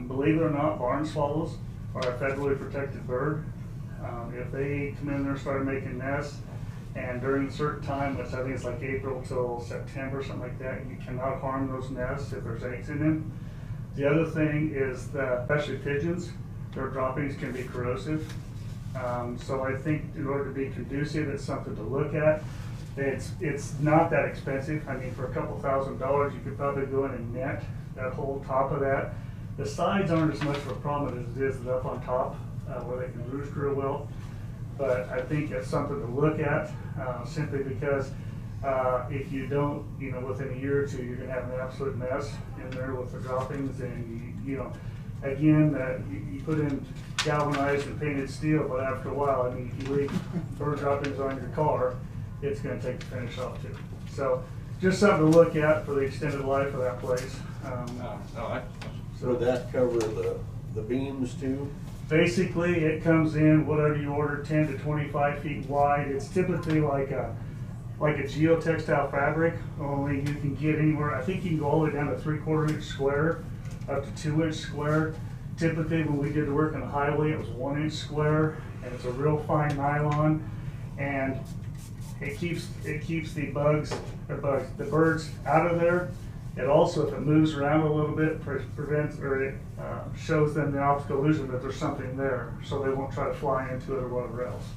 Believe it or not, barn swallows are a federally protected bird. If they come in there and start making nests, and during a certain time, which I think it's like April till September, something like that, you cannot harm those nests if there's eggs in them. The other thing is that, especially pigeons, their droppings can be corrosive. So I think in order to be conducive, it's something to look at. It's not that expensive. I mean, for a couple $1,000s, you could probably go in and net that whole top of that. The sides aren't as much of a problem as it is up on top, where they can roost real well. But I think it's something to look at, simply because if you don't, within a year or two, you're gonna have an absolute mess in there with the droppings, and again, you put in galvanized and painted steel, but after a while, I mean, if you leave bird droppings on your car, it's gonna take the finish off too. So, just something to look at for the extended life of that place. So would that cover the beams too? Basically, it comes in whatever you order, 10 to 25 feet wide. It's typically like a geotextile fabric, only you can get anywhere, I think you can go all the way down to 3/4 inch square, up to 2 inch square. Typically, when we did the work on the highway, it was 1 inch square, and it's a real fine nylon, and it keeps the birds out of there. It also, if it moves around a little bit, prevents, or it shows them the optical illusion that there's something there, so they won't try to fly into it or whatever else.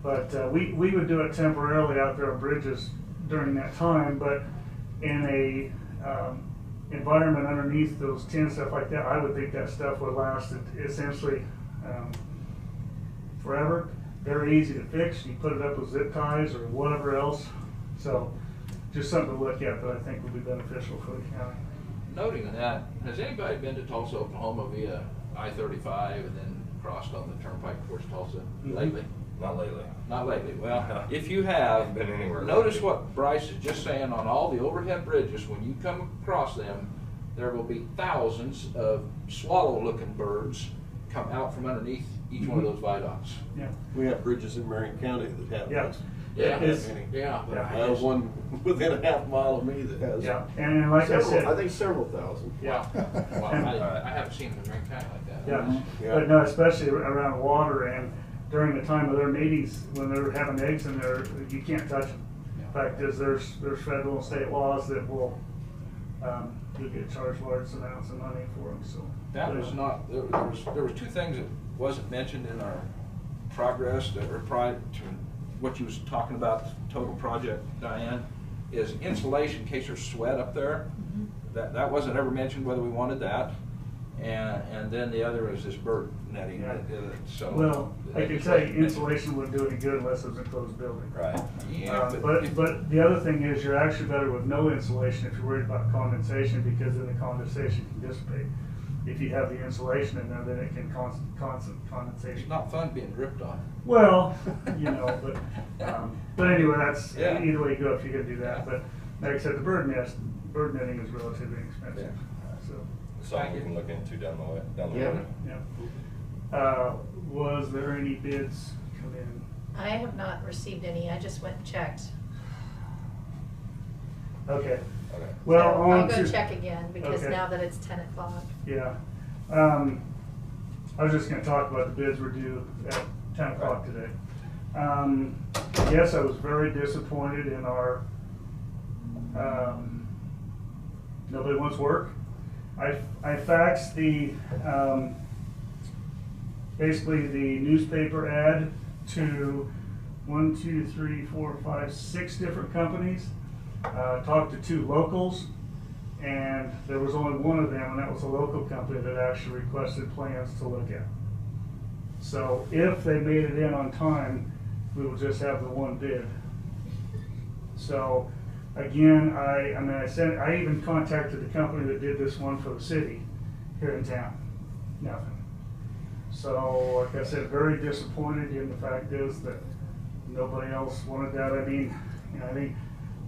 But we would do it temporarily out there on bridges during that time, but in a environment underneath those tin, stuff like that, I would think that stuff would last essentially forever. Very easy to fix. You put it up with zip ties or whatever else. So just something to look at that I think would be beneficial for the county. Noting that, has anybody been to Tulsa, Oklahoma via I-35 and then crossed on the turnpike towards Tulsa lately? Not lately. Not lately. Well, if you have, Been anywhere notice lately. what Bryce is just saying on all the overhead bridges. When you come across them, there will be thousands of swallow-looking birds come out from underneath each one of those viaducts. Yeah. We have bridges in Marion County that have Yeah. those. Yeah, That It's- many. yeah. But I have one within a half mile of me that has. Yeah, and like I said, I think several thousand. yeah. Well, I haven't seen them in Marion County like that. Yeah, Yeah. but no, especially around water and during the time of their meetings, when they're having eggs in there, you can't touch them. In fact, there's federal and state laws that will, you'll get charged large amounts of money for them, so. That was not, there was two things that wasn't mentioned in our progress that were prior to what you was talking about, total project, Diane, is insulation in case there's sweat up there. That wasn't ever mentioned whether we wanted that. And then the other is this bird netting. Yeah. So Well, I can tell you insulation wouldn't do any good unless it was a closed building. Right. Yeah, But the other thing is, you're actually better with no insulation if you're worried about condensation, because then the condensation can dissipate. If you have the insulation in there, then it can condensate. it's not fun being dripped on. Well, but anyway, that's, Yeah. either way you go if you're gonna do that, but like I said, the bird netting is relatively inexpensive, so, Something we can look into down the Yeah. road. yeah. Was there any bids come in? I have not received any, I just went and checked. Okay, Okay. well, So I'll on go to. check again, because Okay. now that it's 10 o'clock. Yeah. I was just gonna talk about the bids were due at 10 o'clock today. Yes, I was very disappointed in our, nobody wants work. I faxed the, basically the newspaper ad to 6 different companies. Talked to 2 locals, and there was only one of them, and that was a local company that actually requested plans to look at. So if they made it in on time, we will just have the one bid. So again, I even contacted the company that did this one for the city here in town. Nothing. So like I said, very disappointed, and the fact is that nobody else wanted that. I mean, I think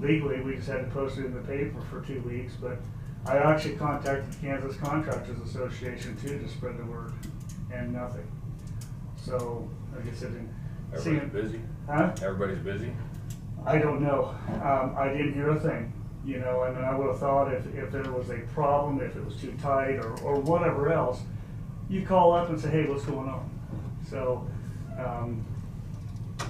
legally we just had to post it in the paper for 2 weeks, but I actually contacted Kansas Contractors Association too to spread the word, and nothing. So, like I said, Everybody's busy? Huh? Everybody's busy? I don't know. I didn't hear a thing. I would have thought if there was a problem, if it was too tight or whatever else, you call up and say, hey, what's going on? So,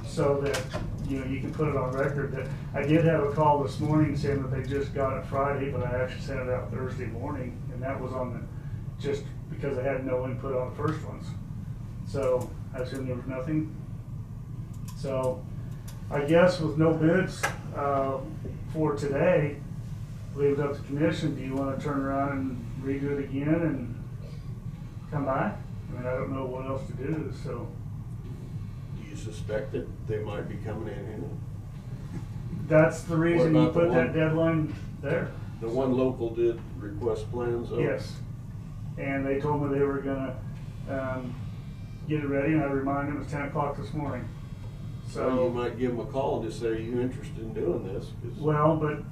so that, you can put it on record that I did have a call this morning saying that they just got it Friday, but I actually sent it out Thursday morning, and that was on just because I had no input on the first ones. So I assume there was nothing. So I guess with no bids for today, leave it up to commission. Do you want to turn around and redo it again and come back? I don't know what else to do, so. Do you suspect that they might be coming in? That's the reason you about the put that one? deadline there. The one local did request plans of? Yes. and they told me they were gonna, get it ready, and I reminded them it was 10 o'clock this morning. So you So, might give them a call and just say, are you interested in doing this? 'Cause well, but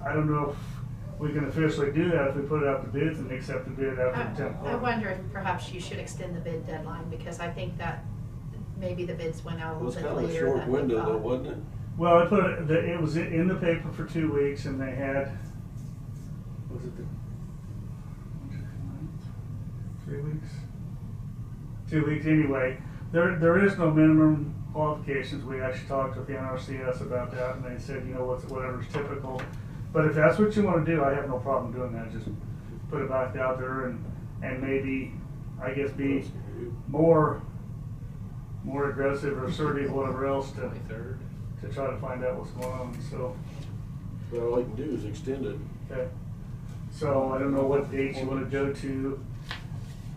I don't know if we can officially do that if we put it out to bids and accept the bid after 10 o'clock. I wonder if perhaps you should extend the bid deadline, because I think that maybe the bids went out a It was little kind bit of a later short than we window though, thought. wasn't it? Well, I put it was in the paper for 2 weeks, and they had, was it 3 weeks? 2 weeks anyway. There is no minimum qualifications. We actually talked with the NRCS about that, and they said, you know, whatever's typical. But if that's what you want to do, I have no problem doing that. Just put it back out there and maybe, I guess, be more aggressive or assertive, whatever else, to 23rd. try to find out what's going on, so. But all you can do is extend it. Okay. So I don't know what dates you want to go to.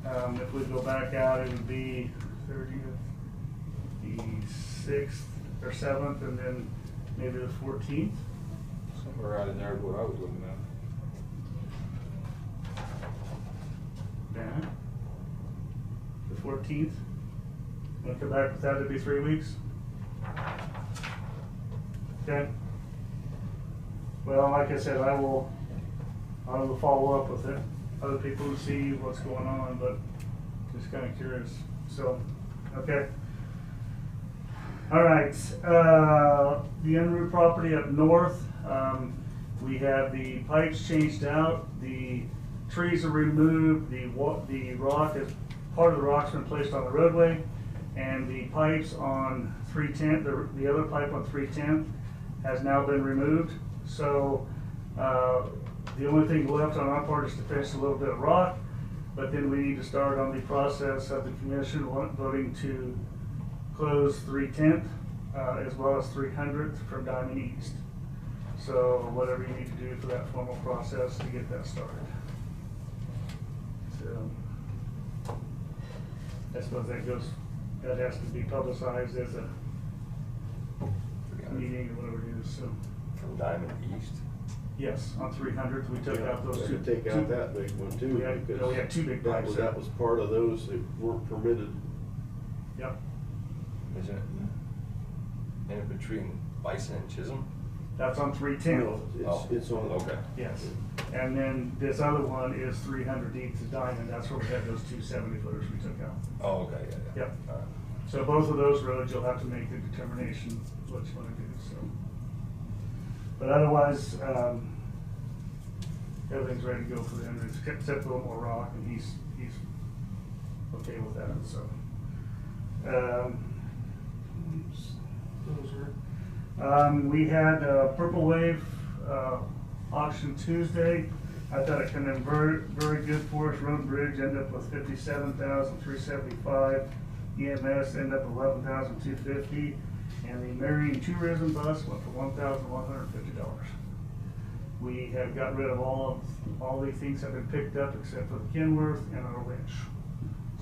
If we go back out, it would be 30th, the 6th or 7th, and then maybe the 14th. Somewhere out in there is what I was looking at. Yeah. The 14th. Want to come back with that, it'd be 3 weeks. Okay. Well, like I said, I will follow up with it, other people to see what's going on, but just kind of curious. So, okay. All right, the en route property up north, we have the pipes changed out, the trees are removed, the rock is, part of the rock's been placed on the roadway, and the pipes on 310, the other pipe on 310 has now been removed. So the only thing left on our part is to finish a little bit of rock, but then we need to start on the process of the commission voting to close 310th as well as 300th from Diamond East. So whatever you need to do for that formal process to get that started. So I suppose that has to be publicized as a meeting or whatever it is, so. From Diamond East? Yes, on 300th, we took out those We two. could take out that big one too. We had- because we had two big pipes there. That was part of those that weren't permitted. Yep, Isn't it in between Bison and Chisholm? that's on 310. No, Oh, it's on. okay. Yes, and then this other one is 300 deep to Diamond, that's where we had those two 70-footers we took out. Oh, okay, yeah, yeah. Yep. All right. So both of those roads, you'll have to make the determination what you want to do, so. But otherwise, everything's ready to go for them, except a little more rock, and he's okay with that, so. We had Purple Wave auction Tuesday. I thought it came in very good for us. Road and Bridge ended up with $57,375. EMS ended up $11,250, and the Marine Tourism bus went for $1,150. We have got rid of all the things have been picked up except for the Kenworth and our winch.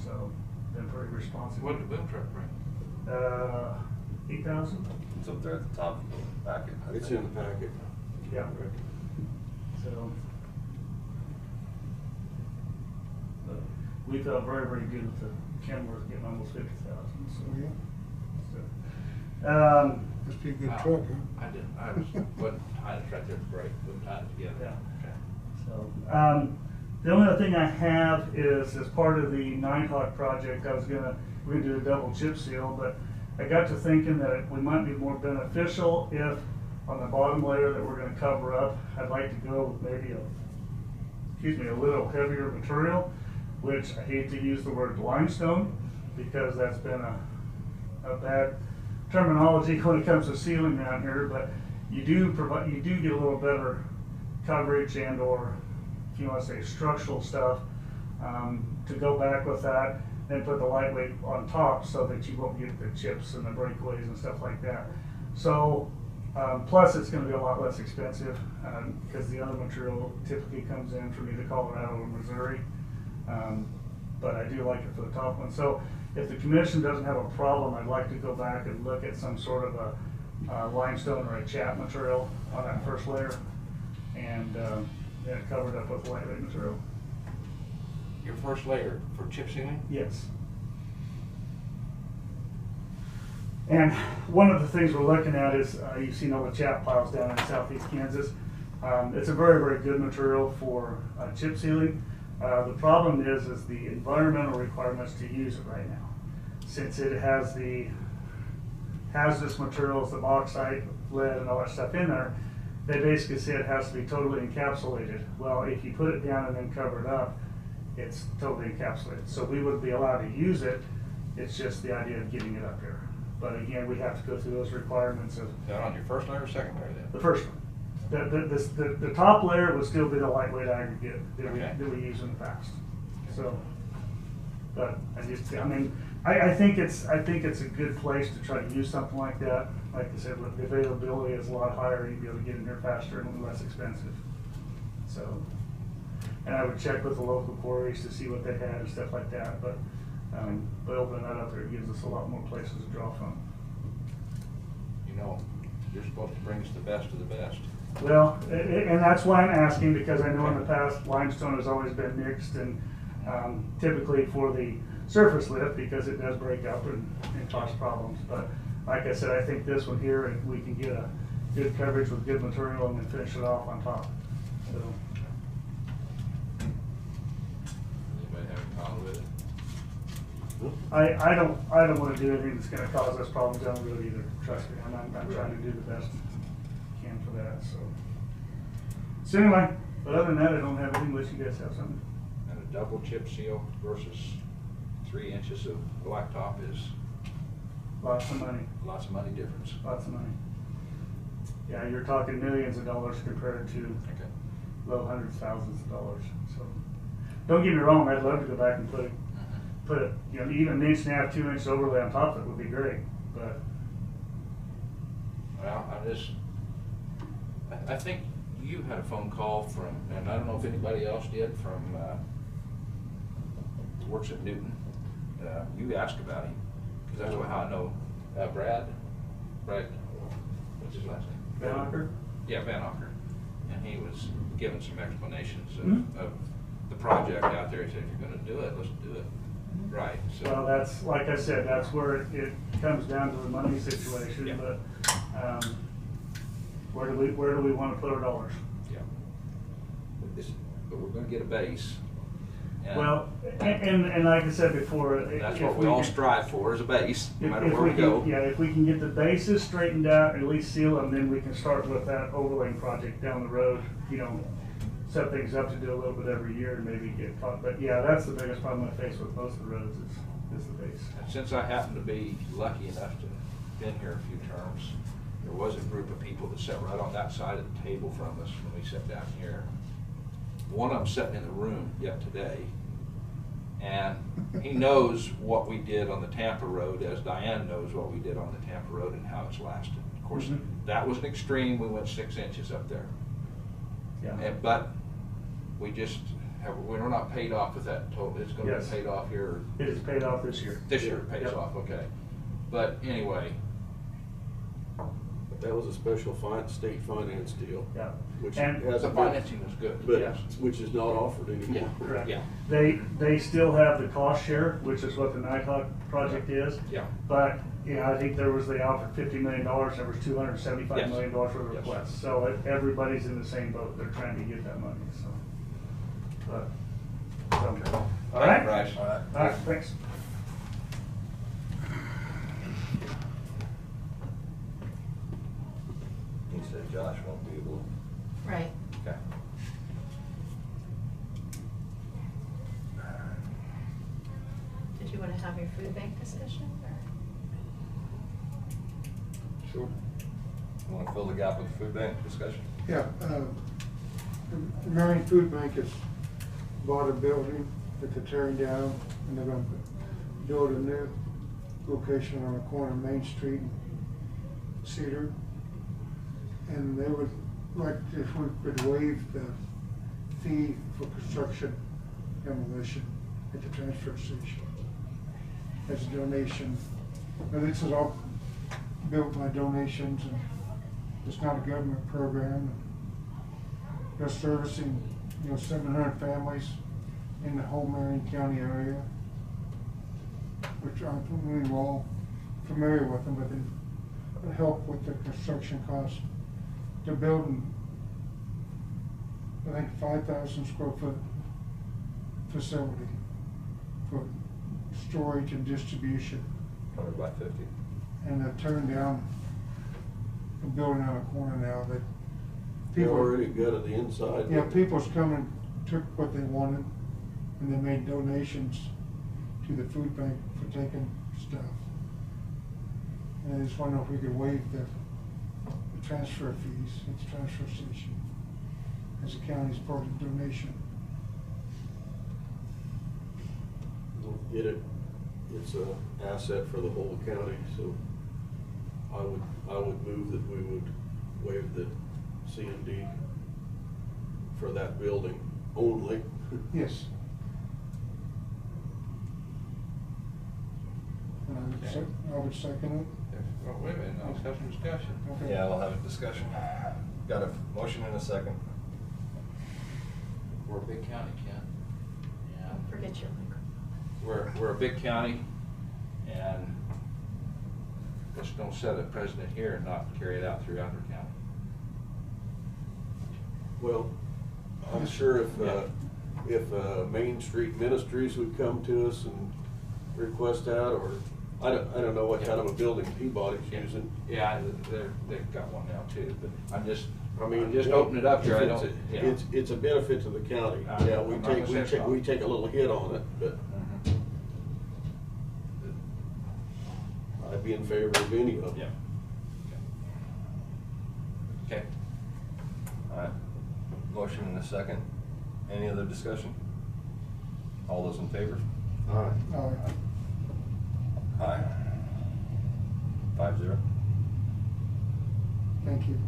So been pretty responsive. What did the truck bring? 8,000. It's up there at the top of the packet. I It's think. in the packet. Yeah. So we felt very good with the Kenworth getting almost 50,000. So. Yeah, Um, must be a good truck, huh? I didn't, I was, wasn't tying it right there to break, wasn't tying it together. Yeah. Okay. So, the only other thing I have is, as part of the Nighthawk project, we're gonna do a double chip seal, but I got to thinking that we might be more beneficial if on the bottom layer that we're gonna cover up, I'd like to go with maybe a little heavier material, which I hate to use the word limestone, because that's been a bad terminology when it comes to sealing down here, but you do get a little better coverage and, or if you want to say structural stuff, to go back with that, then put the lightweight on top so that you won't get the chips and the breakaways and stuff like that. So, plus it's going to be a lot less expensive because the other material typically comes in from either Colorado or Missouri. But I do like it for the top one. So if the commission doesn't have a problem, I'd like to go back and look at some sort of a limestone or a chat material on that first layer, and then cover it up with lightweight material. Your first layer for chip sealing? Yes. And one of the things we're looking at is, you've seen all the chap piles down in southeast Kansas. It's a very, very good material for chip sealing. The problem is the environmental requirements to use it right now. Since it has the hazardous materials, the bauxite, lead, and all that stuff in there, they basically say it has to be totally encapsulated. Well, if you put it down and then cover it up, it's totally encapsulated. So we would be allowed to use it. It's just the idea of getting it up there. But again, we have to go through those requirements of. Is that on your first layer or second layer then? The first one. The top layer would still be the lightweight aggregate that Okay. we used in the past. So, but I mean, I think it's a good place to try to use something like that. Like I said, the availability is a lot higher. You'd be able to get in here faster and less expensive. So, and I would check with the local quarries to see what they had and stuff like that. But opening that up there gives us a lot more places to draw from. You know, you're supposed to bring us the best of the best. Well, and that's why I'm asking, because I know in the past limestone has always been mixed, and typically for the surface lift, because it does break up and cause problems. But like I said, I think this one here, we can get a good coverage with good material and then finish it off on top. So, Anybody have a problem with it? I don't want to do anything that's going to cause us problems down the road either. Trust me, I'm trying to do the best I can for that. So anyway, but other than that, I don't have anything unless you guys have something. And a double chip seal versus 3 inches of blacktop is Lots of money. lots of money difference. Lots of money. Yeah, you're talking millions of dollars compared to Okay. low hundreds, thousands of dollars. So don't get me wrong, I'd love to go back and put it, even an inch and a half, 2 inch overlay on top of it would be great. But Well, I think you had a phone call from, and I don't know if anybody else did, from, works at Newton. You asked about him, because that's how I know, Brad, what's his last name? Van Acker? Yeah, Van Acker. And he was giving some explanations Mhm. of the project out there. He said, if you're gonna do it, let's do it right. So. Well, that's, like I said, that's where it comes down to the money situation. Yeah. But where do we want to put our dollars? Yeah. But we're gonna get a base. And Well, and like I said before, that's if what we all strive for, is a base, no matter where we go. Yeah, if we can get the bases straightened out, at least seal them, then we can start with that overlaying project down the road. Set things up to do a little bit every year and maybe get caught. But yeah, that's the biggest problem I face with most of the roads is the base. And since I happen to be lucky enough to have been here a few terms, there was a group of people that sat right on that side of the table from us when we sat down here. One of them sitting in the room yet today, and he knows what we did on the Tampa Road, as Diane knows what we did on the Tampa Road and how it's lasted. Of course, Mhm. that was an extreme. We went 6 inches up there. Yeah. But we're not paid off with that total. It's gonna Yes. be paid off here. It is paid off this year. This year it pays Yep. off, okay. But anyway, That was a special state finance deal. Yeah. Which And has the financing was good, but yes. which is not offered anymore. Correct. Yeah. They still have the cost share, which is what the Nighthawk project is. Yeah. But, I think they offered $50 million, there was $275 million worth of Yes. requests. So everybody's in the same boat, they're trying to get that money, so. All right? Bryce. All right, thanks. He said Josh won't be able Right. Okay. Did you want to have your food bank discussion? to. Sure. You want to fill the gap with the food bank discussion? Yeah, the Marion Food Bank has bought a building that they're tearing down, and they're gonna build a new location on the corner of Main Street and Cedar. And they would like if we could waive the fee for construction demolition at the transfer station as a donation. Now, this is all built by donations, and it's not a government program. They're servicing, 700 families in the whole Marion County area, which we're all familiar with them, but they help with the construction costs. They're building, I think, 5,000 square foot facility for storage and distribution. 100 by 50. And they've turned down a building on a corner now that They people. already gutted the inside. Yeah, people's come and took what they wanted, and they made donations to the food bank for taking stuff. And I just wonder if we could waive the transfer fees at the transfer station as a county's part of the donation. Get it, it's a asset for the whole county, so I would move that we would waive the C&D for that building only. Yes. And I would second Well, wait a minute, now let's have some discussion. it. Okay. Yeah, we'll have a discussion. Got a motion and a second. We're a big county, Ken. Don't forget your microphone. We're a big county, and let's don't set a precedent here and not carry it out throughout our county. Well, I'm sure if Main Street Ministries would come to us and request that, or I don't know what kind of a building Peabody's using. Yeah, they've got one now too, but I'm just well, open it up here, I if don't, yeah. It's a benefit to the county. I'm Yeah, not gonna say it's we take a little hit on it, but I'd be in favor of any of them. Yeah. Okay. All right. Motion and a second. Any other discussion? All those in favor? All right. All right. Aye. 5-0. Thank you.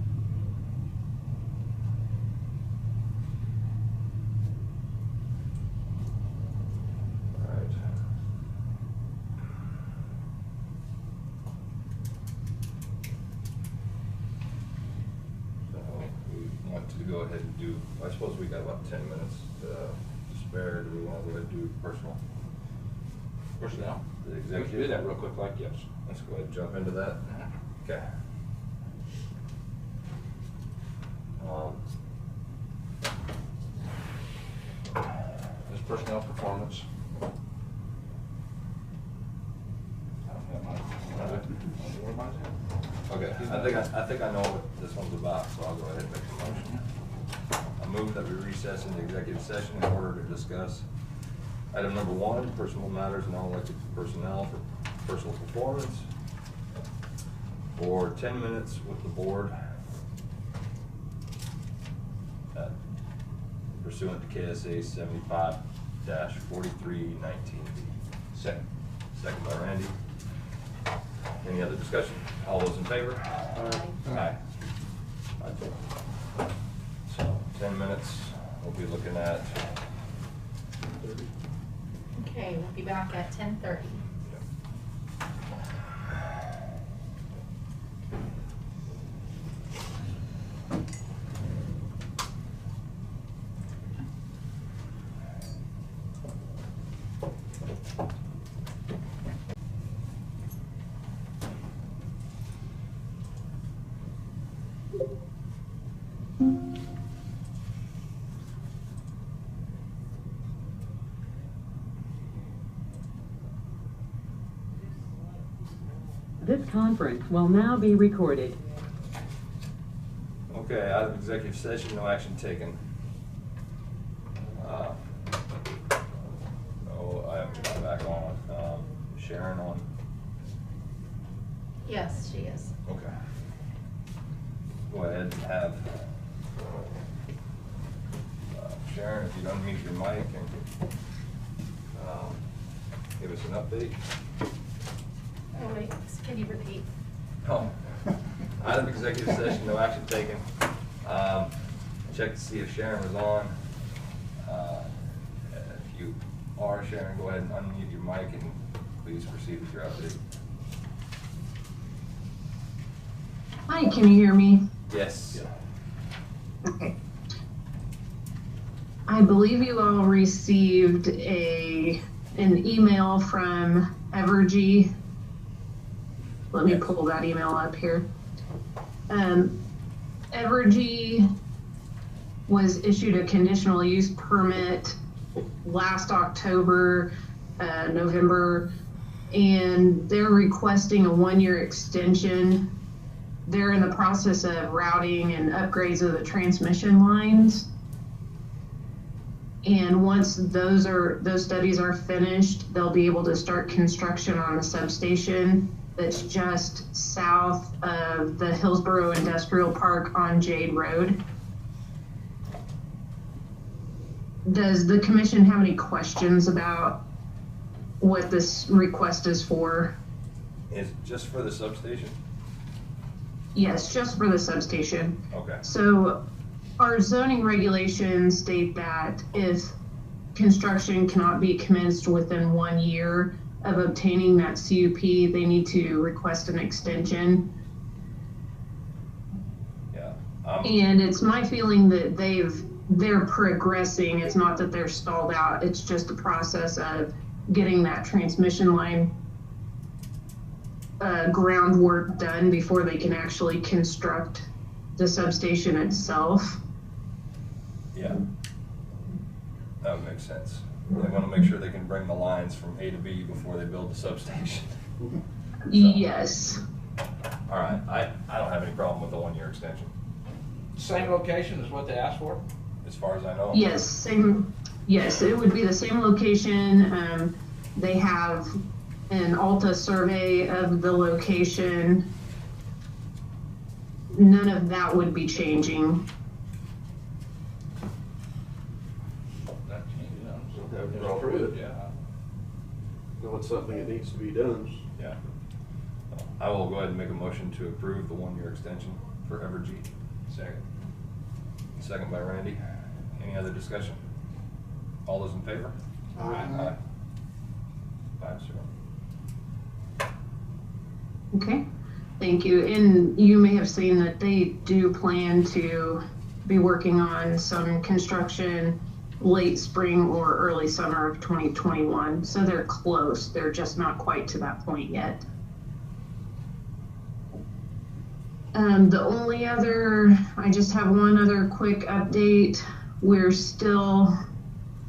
All right. So we want to go ahead and do, I suppose we got about 10 minutes to spare. Do we want to go ahead and do personal? Personnel? The We executive? can do that real quick, like, yes. Let's go ahead and jump into that. Okay. This personnel performance. I don't have my, where mine's at? Okay, I think I know what this one's about, so I'll go ahead and make the motion. I move that we recess into executive session in order to discuss item number 1, personal matters and non-elected personnel for personal performance, for 10 minutes with the board pursuant to KSA 75-4319B. Second. Second by Randy. Any other discussion? All those in favor? Aye. So 10 minutes, we'll be looking at. Okay, we'll be back at 10:30. This conference will now be recorded. Okay, out of executive session, no action taken. Oh, I haven't got back on. Sharon on? Yes, she is. Okay. Go ahead and have Sharon, if you'd unmute your mic and give us an update. Oh, wait, can you repeat? Oh, out of executive session, no action taken. Check to see if Sharon was on. If you are, Sharon, go ahead and unmute your mic and please proceed with your update. Hi, can you hear me? Yes. Okay. I believe you all received an email from Evergy. Let me pull that email up here. Evergy was issued a conditional use permit last October, November, and they're requesting a 1-year extension. They're in the process of routing and upgrades of the transmission lines. And once those studies are finished, they'll be able to start construction on the substation that's just south of the Hillsborough Industrial Park on Jade Road. Does the commission have any questions about what this request is for? Is it just for the substation? Yes, just for the substation. Okay. So our zoning regulations state that if construction cannot be commenced within 1 year of obtaining that CUP, they need to request an extension. Yeah. And it's my feeling that they're progressing. It's not that they're stalled out. It's just a process of getting that transmission line groundwork done before they can actually construct the substation itself. Yeah. That would make sense. They want to make sure they can bring the lines from A to B before they build the substation. Yes. All right. I don't have any problem with the 1-year extension, Same location is what they asked for? as far as I know. Yes, same. Yes, it would be the same location. They have an Alta survey of the location. None of that would be changing. That changes, so Have a it's problem with approved, it. yeah. No, it's something that needs to be done. Yeah. I will go ahead and make a motion to approve the 1-year extension for Evergy. Second. Second by Randy. Any other discussion? All those in favor? Aye. 5-0. Okay, thank you. And you may have seen that they do plan to be working on some construction late spring or early summer of 2021. So they're close. They're just not quite to that point yet. I just have one other quick update. We're still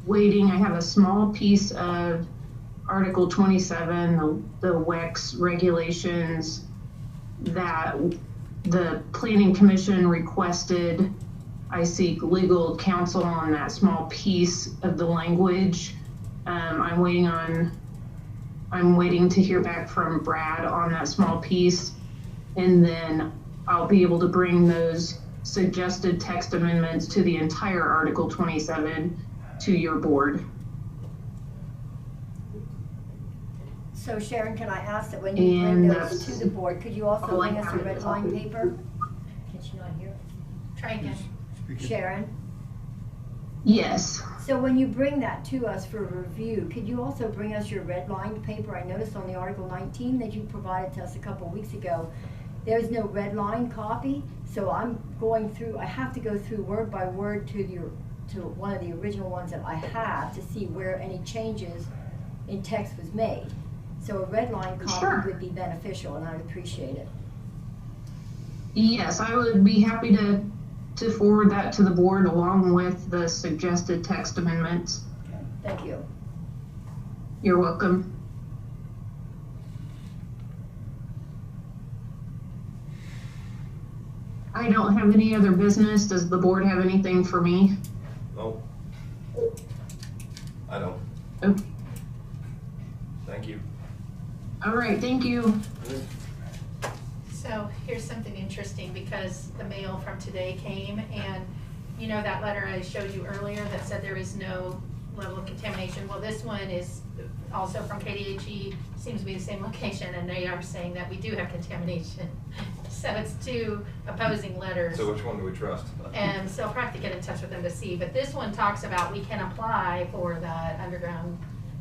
waiting. I have a small piece of Article 27, the WEX regulations that the Planning Commission requested. I seek legal counsel on that small piece of the language. I'm waiting to hear back from Brad on that small piece, and then I'll be able to bring those suggested text amendments to the entire Article 27 to your board. So Sharon, can I ask that when you bring And those to the board, could you also all I bring us a have red is- line paper? Can she not hear? Try again. Sharon? Yes. So when you bring that to us for review, could you also bring us your red line paper? I noticed on the Article 19 that you provided to us a couple weeks ago, there's no red line copy, so I'm going through, I have to go through word by word to one of the original ones that I have to see where any changes in text was made. So a red line copy Sure. would be beneficial, and I'd appreciate it. Yes, I would be happy to forward that to the board along with the suggested text amendments. Okay, thank you. You're welcome. I don't have any other business. Does the board have anything for me? No. I don't. Oh, Thank you. all right, thank you. So here's something interesting, because the mail from today came, and you know that letter I showed you earlier that said there is no level of contamination? Well, this one is also from KDHE, seems to be the same location, and they are saying that we do have contamination. So it's two opposing letters. So which one do we trust? And so I'll probably have to get in touch with them to see, but this one talks about we can apply for that underground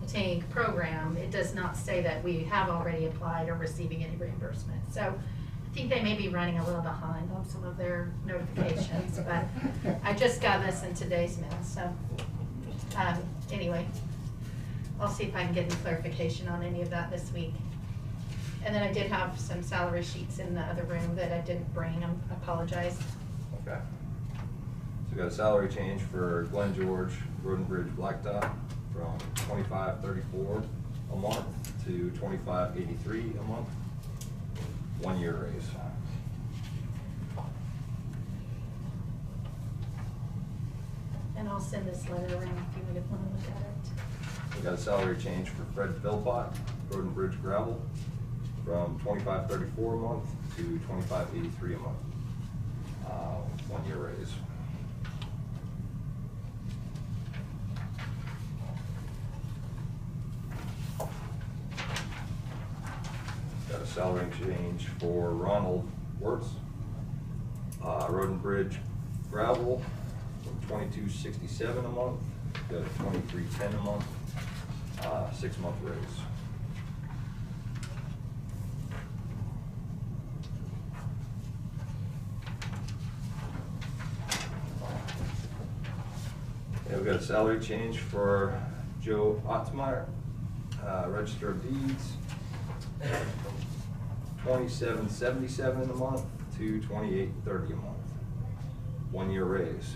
tank program. It does not say that we have already applied or receiving any reimbursement. So I think they may be running a little behind on some of their notifications, but I just got this in today's mail, so Anyway, I'll see if I can get any clarification on any of that this week. And then I did have some salary sheets in the other room that I didn't bring. I apologize. Okay. So we got a salary change for Glen George, Road and Bridge Blacktop from $25.34 a month to $25.83 a month. 1 year raise. And I'll send this letter around if you would want to look at it. We got a salary change for Fred Philpott, Road and Bridge Gravel, from $25.34 a month to $25.83 a month. 1 year raise. Got a salary change for Ronald Wirtz, Road and Bridge Gravel, from $22.67 a month to $23.10 a month, 6 month raise. Okay, we got a salary change for Joe Ottmeyer, Register of Deeds, $27.77 a month to $28.30 a month. 1 year raise.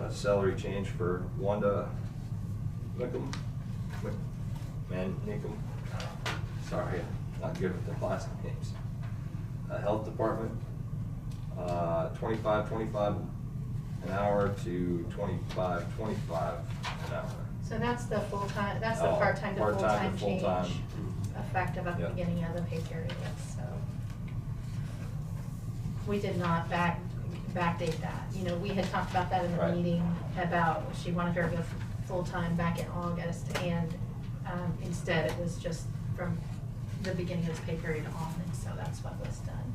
A salary change for Wanda Nickum. Sorry, not good with the last names. Health Department, $25.25 an hour to $25.25 an hour. So that's the full-time, that's the Oh, part-time to part-time full-time to change, full-time. effective at the Yep. beginning of the pay period, so. We did not backdate that. You know, we had talked about that in the Right. meeting about she wanted her to go full-time back in August, and instead it was just from the beginning of the pay period on, and so that's what was done.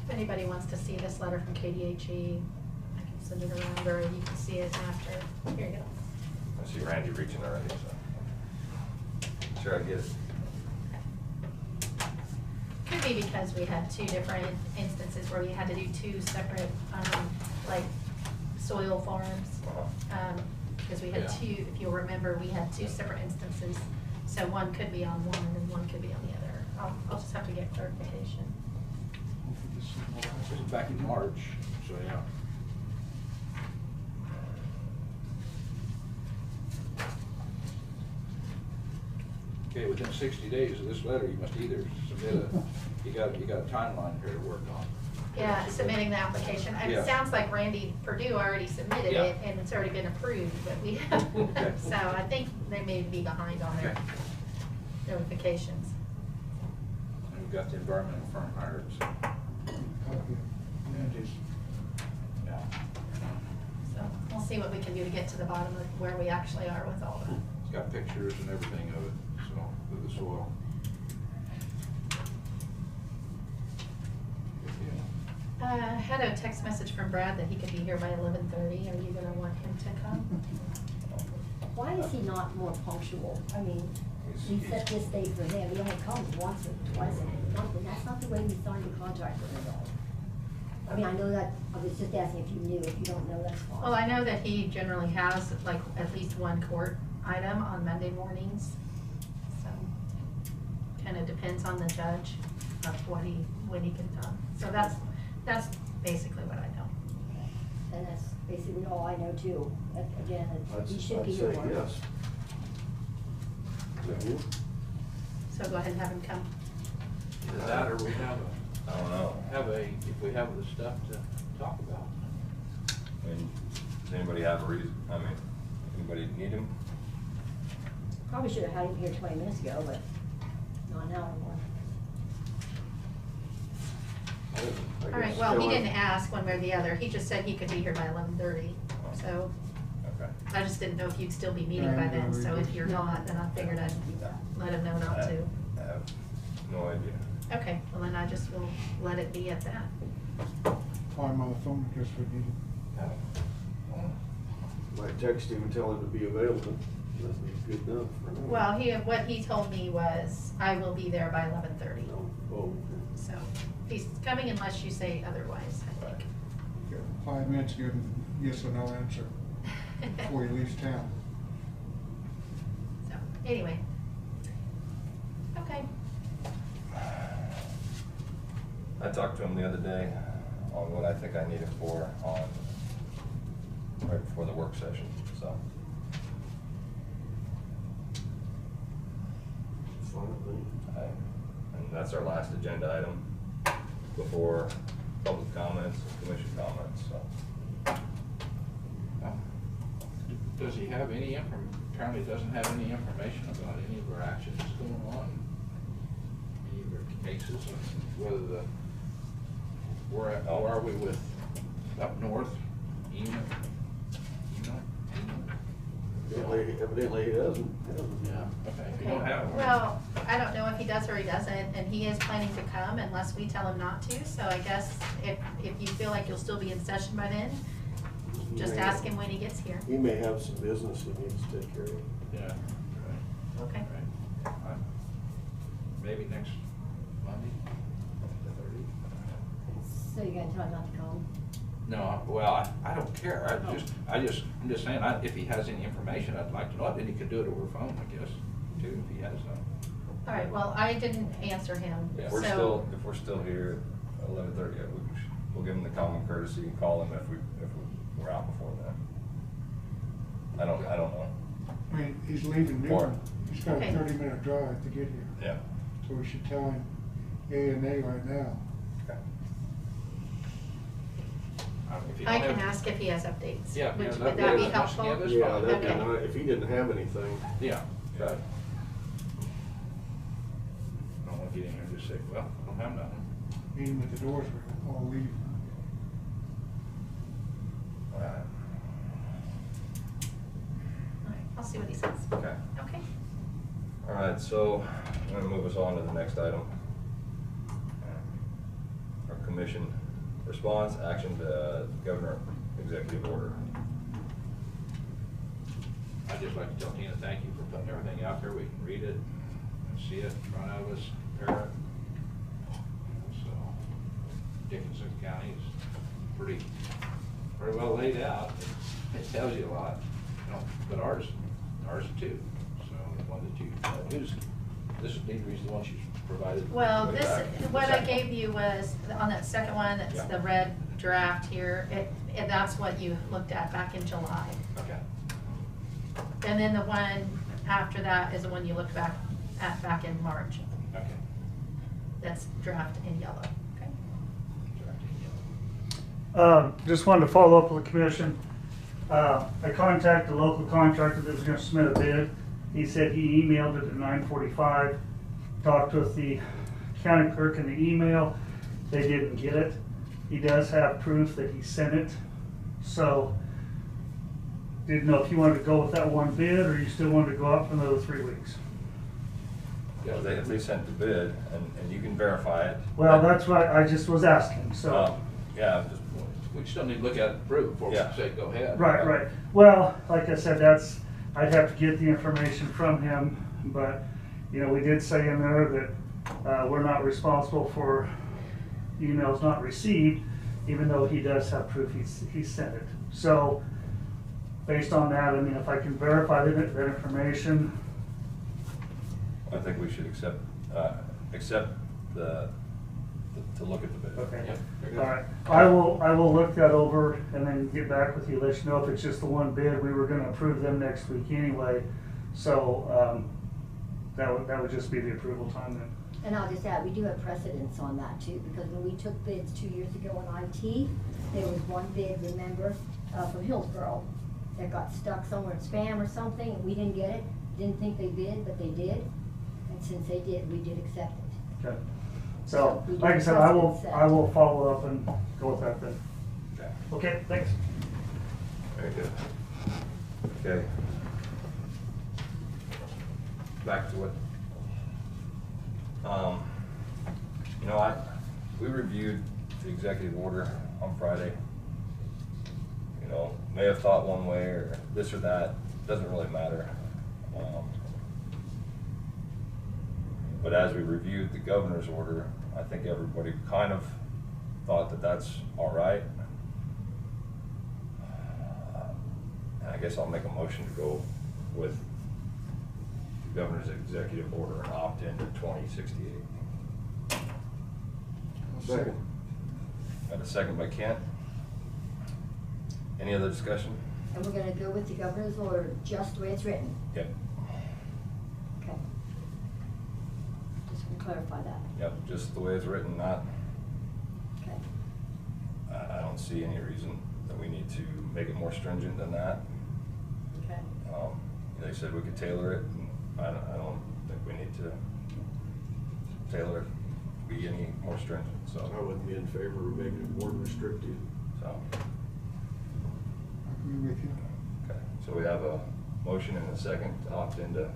If anybody wants to see this letter from KDHE, I can send it around, or you can see it after. Here you go. I see Randy reaching already, so. Sure, I get it. Could be because we had two different instances where we had to do two separate, like soil farms. Because we had Yeah. two, if you'll remember, we had two separate instances. So one could be on one and one could be on the other. I'll just have to get clarification. This is back in March, so yeah. Okay, within 60 days of this letter, you must either submit you got a timeline here to work on. Yeah, submitting the application. And Yeah. it sounds like Randy Purdue already submitted Yeah. it and it's already been approved, but we have, Okay. so I think they may be behind on their Okay. notifications. And we've got the environmental firm hired, so. Yeah. So we'll see what we can do to get to the bottom of where we actually are with all that. It's got pictures and everything of it, so, with the soil. I had a text message from Brad that he could be here by 11:30. Are you gonna want him to come? Why is he not more punctual? I mean, we set this date for him, he only comes once or twice a month, and that's not the way we signed the contract with him. I mean, I know that, I was just asking if you knew, if you don't know, that's fine. Well, I know that he generally has like at least one court item on Monday mornings. So kind of depends on the judge of when he can come. So that's basically what I know. And that's basically all I know too. Again, he should I'd be here say more. yes. Is that you? So go ahead and have him come. Is that, or we have I don't know. if we have the stuff to talk about. I mean, does anybody have a reason, anybody need him? Probably should have had him here 20 minutes ago, but not now anymore. I All right, guess well, he Kelly- didn't ask one way or the other. He just said he could be here by 11:30. So Okay. I just didn't know if you'd still be meeting by then. So if you're not, then I figured I'd let him know not to. I have no idea. Okay, well then I just will let it be at that. Call him on the phone, I guess we need it. Might text him and tell him to be available. That'd be good enough for now. Well, what he told me was, I will be there by 11:30. Oh, So, he's coming unless you say otherwise, I think. Yeah, 5 minutes, give him yes or no answer before he leaves town. So, anyway. Okay. I talked to him the other day on what I think I need it for right before the work session, so. fine with me. And that's our last agenda item before public comments and commission comments, so. Does he have any apparently doesn't have any information about any of our actions going on, any of our cases, whether where are we with up north, Evidently he doesn't. Yeah, okay. If you Okay. don't have one. Well, I don't know if he does or he doesn't, and he is planning to come unless we tell him not to, so I guess if you feel like you'll still be in session by then, just ask him when he gets here. He may have some business he needs to take care of. Yeah, right. Okay. Right. Maybe next Monday, the 30th. So you're gonna tell him not to come? No, well, I don't care. I'm just saying, if he has any information, I'd like to know it. Then he could do it over phone, I guess, too, if he has some. All right, well, I didn't answer him, Yeah, so. if we're still here at 11:30, we'll give him the common courtesy and call him if we're out before then. I don't know. I mean, he's leaving Or- noon. He's got a Okay. 30-minute drive to get here. Yeah. So we should tell him A and A right now. Okay. If you I don't can have- ask if he has updates. Yeah, Would yeah, would that- that be yeah, that's- helpful? yeah, that's Yeah, fine. that'd be Okay. nice. If he didn't have anything. Yeah. Okay. I don't want to get in here and just say, well, I don't have nothing. Meet him at the doors, we're all leaving. All right. All right, I'll see what he says. Okay. Okay. All right, so I'm gonna move us on to the next item. Our commission response, action to governor executive order. I'd just like to tell Tina, thank you for putting everything out there. We can read it and see it in front of us, compare it. So Dickinson County is pretty well laid out. It tells you a lot, but ours too. So the one that you, this is Deidre's, the one she's provided. Well, way this, back. what I gave you was, on that second one, that's Yeah. the red draft here, that's what you looked at back in July. Okay. And then the one after that is the one you looked back in March. Okay. That's draft in yellow, okay? Just wanted to follow up with the commission. I contacted the local contractor that was gonna submit a bid. He said he emailed it at 9:45. Talked with the county clerk in the email. They didn't get it. He does have proof that he sent it. So, didn't know if you wanted to go with that one bid or you still wanted to go out for another 3 weeks. Yeah, if they sent the bid, and you can verify it. Well, that's what I just was asking, so. Yeah, just, We still need to look at it and prove before we Yeah. say go ahead. Right. Well, like I said, I'd have to get the information from him, but, we did say in there that, we're not responsible for emails not received, even though he does have proof he sent it. So, based on that, if I can verify that information, I think we should accept to look at the bid. okay. Yep. All right, I will look that over and then get back with you, let you know if it's just the one bid. We were gonna approve them next week anyway, so, that would just be the approval time then. And I'll just add, we do have precedence on that too, because when we took bids 2 years ago on IT, there was one bid, remember, from Hillsborough that got stuck somewhere in spam or something, and we didn't get it, didn't think they bid, but they did. And since they did, we did accept it. Okay. So, We do like I said, I precedent set. will follow up and go with that then. Okay. Okay, thanks. Very good. Okay. Back to what, You know, we reviewed the executive order on Friday. You know, may have thought one way or this or that, doesn't really matter. But as we reviewed the governor's order, I think everybody kind of thought that that's all right. And I guess I'll make a motion to go with the governor's executive order and opt into 2068. Second. Got a second by Kent. Any other discussion? And we're gonna go with the governor's order just the way it's written? Yep. Okay. Just gonna clarify that. Yep, just the way it's written, not, Okay. I don't see any reason that we need to make it more stringent than that. Okay. They said we could tailor it, and I don't think we need to tailor it to be any more stringent, I so. would be in favor of making it more restrictive. So, I agree with you. okay, so we have a motion and a second to opt into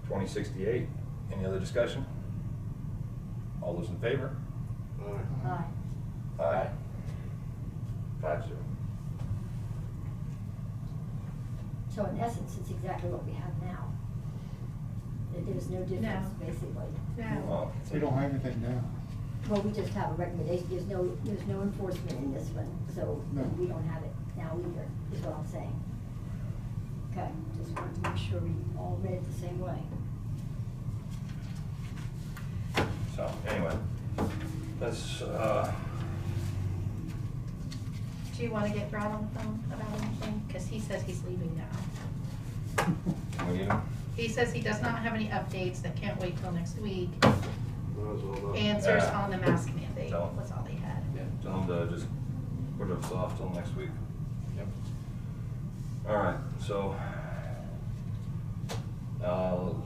2068. Any other discussion? All those in favor? Aye. Aye. Aye. 5-0. So in essence, it's exactly what we have now. There's no difference, No. basically. No. Well, We don't have anything now. Well, we just have a recommendation, there's no enforcement in this one, so No. we don't have it now either, is what I'm saying. Okay, just wanted to make sure we all read it the same way. So, anyway, let's, Do you want to get Brad on the phone about anything? Because he says he's leaving now. we need them. He says he does not have any updates, that can't wait till next week. Might as well not. Answers Yeah. on the mask mandate Don't. was all they had. Yeah, tell them to just put us off till next week. Yep. All right, so,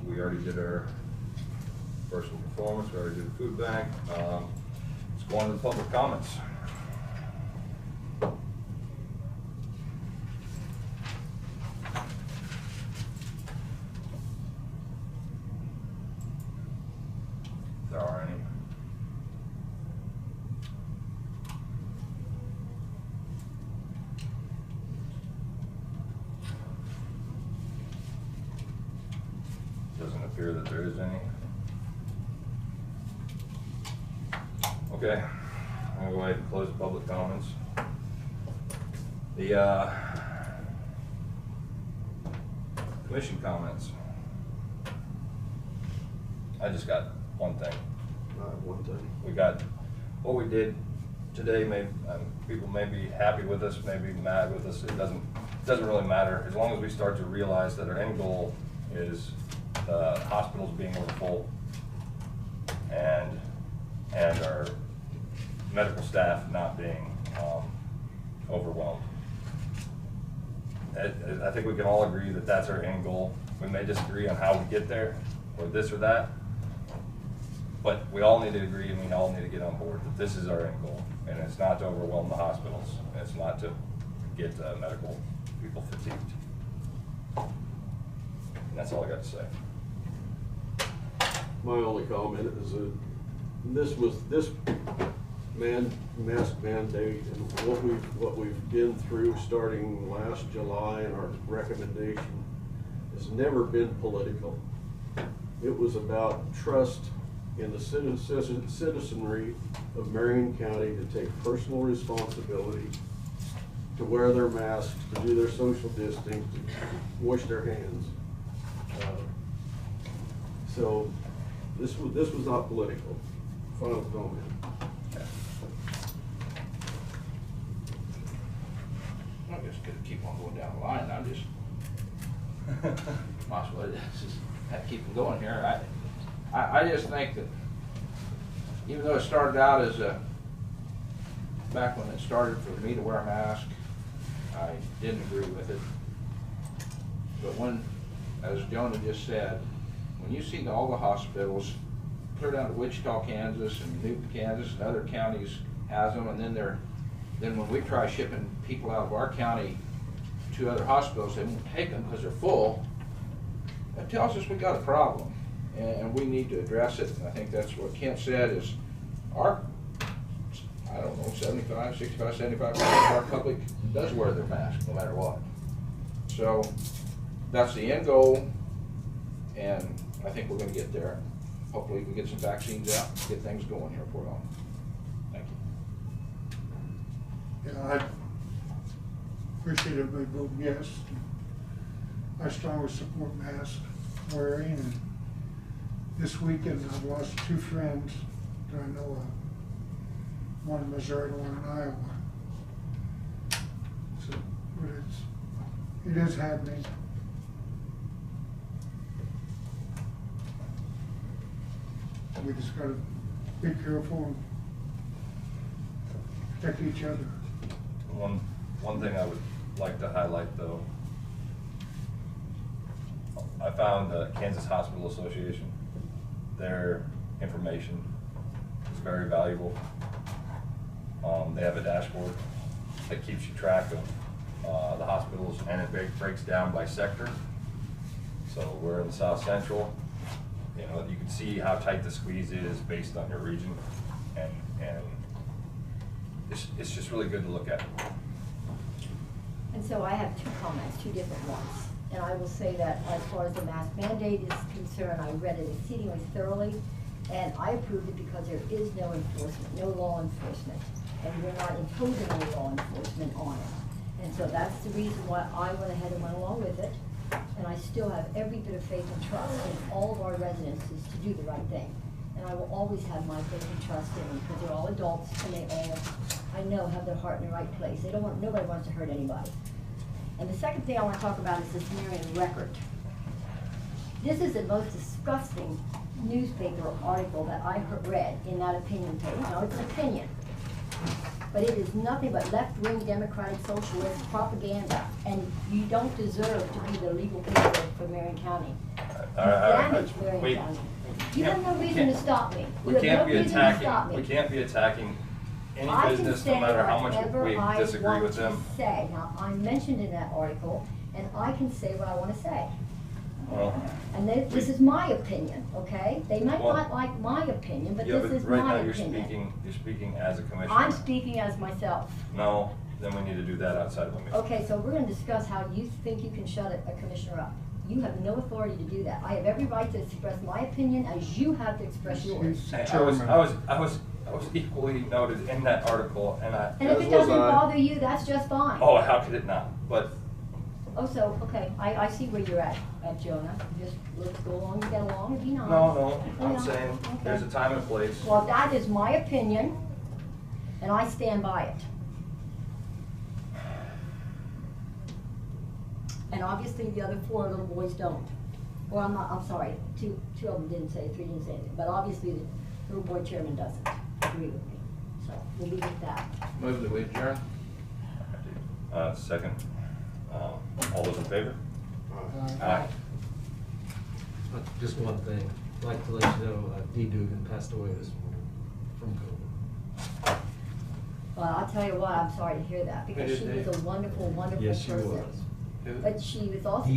we already did our personal performance, we already did the food bank. Let's go on to the public comments. If there are any. Doesn't appear that there is any. Okay, I'm gonna go ahead and close the public comments. The, commission comments. I just got one thing. One thing. We got, what we did today, people may be happy with us, may be mad with us, it doesn't really matter. As long as we start to realize that our end goal is hospitals being overfull and our medical staff not being overwhelmed. I think we can all agree that that's our end goal. We may disagree on how we get there, or this or that, but we all need to agree and we all need to get on board that this is our end goal. And it's not to overwhelm the hospitals, and it's not to get medical people fatigued. And that's all I got to say. My only comment is that this mask mandate and what we've been through starting last July and our recommendation has never been political. It was about trust in the citizenry of Marion County to take personal responsibility, to wear their masks, to do their social distancing, to wash their hands. So this was not political. Final comment. I'm just gonna keep on going down the line, I'm just, might as well just have to keep them going here. I just think that even though it started out as back when it started for me to wear a mask, I didn't agree with it. But when, as Jonah just said, when you see all the hospitals, clear down to Wichita, Kansas, and Newton, Kansas, and other counties has them, and then when we try shipping people out of our county to other hospitals, they won't take them because they're full. That tells us we got a problem, and we need to address it. And I think that's what Kent said is our, I don't know, 75% of our public does wear their mask no matter what. So that's the end goal, and I think we're gonna get there. Hopefully we can get some vaccines out, get things going here for long. Thank you. Yeah, I appreciate everybody voting yes. I strongly support mask wearing, and this weekend I've lost 2 friends that I know of. One in Missouri and one in Iowa. So, but it is happening. We just gotta be careful and protect each other. One thing I would like to highlight though, I found the Kansas Hospital Association, their information is very valuable. They have a dashboard that keeps you track of the hospitals, and it breaks down by sector. So we're in the South Central. You know, you can see how tight the squeeze is based on your region, and it's just really good to look at. And so I have 2 comments, 2 different ones. And I will say that as far as the mask mandate is concerned, I read it exceedingly thoroughly, and I approved it because there is no enforcement, no law enforcement. And we're not imposing any law enforcement on it. And so that's the reason why I went ahead and went along with it. And I still have every bit of faith and trust in all of our residents to do the right thing. And I will always have my faith and trust in them, because they're all adults and they all, I know, have their heart in the right place. Nobody wants to hurt anybody. And the second thing I want to talk about is this Marion record. This is the most disgusting newspaper article that I read in that opinion page. Now, it's an opinion, but it is nothing but left-wing democratic socialist propaganda, and you don't deserve to be the legal paper for Marion County. You damage Marion County. You have no reason to stop me. We You can't have be no reason to stop attacking, me. we can't be attacking any I can business, no say matter how much whatever we I disagree want with to them. say. Now, I'm mentioned in that article, and I can say what I want to say. Well, And this is my opinion, okay? They might Well, not like my opinion, but yeah, this but is right my now opinion. you're speaking as a commissioner. I'm speaking as myself. No, then we need to do that outside of the meeting. Okay, so we're gonna discuss how you think you can shut a commissioner up. You have no authority to do that. I have every right to express my opinion as you have to express yours. I was equally noted in that article, and And if it doesn't bother you, that's just fine. oh, how could it not? But Oh, so, okay, I see where you're at Jonah. Just let's go along and get along and be nice. no, Yeah, I'm saying okay. there's a time and place. Well, that is my opinion, and I stand by it. And obviously, the other 4 little boys don't. Or I'm sorry, two of them didn't say, 3 didn't say anything. But obviously, the little boy chairman doesn't agree with me. So we'll leave it at that. Move that we adjourn. Second, all those in favor? Aye. Just one thing, I'd like to let you know, Dee Dugan passed away this morning from COVID. Well, I'll tell you what, I'm sorry to hear that, because she was a wonderful, wonderful Yes, she person. was. But she was also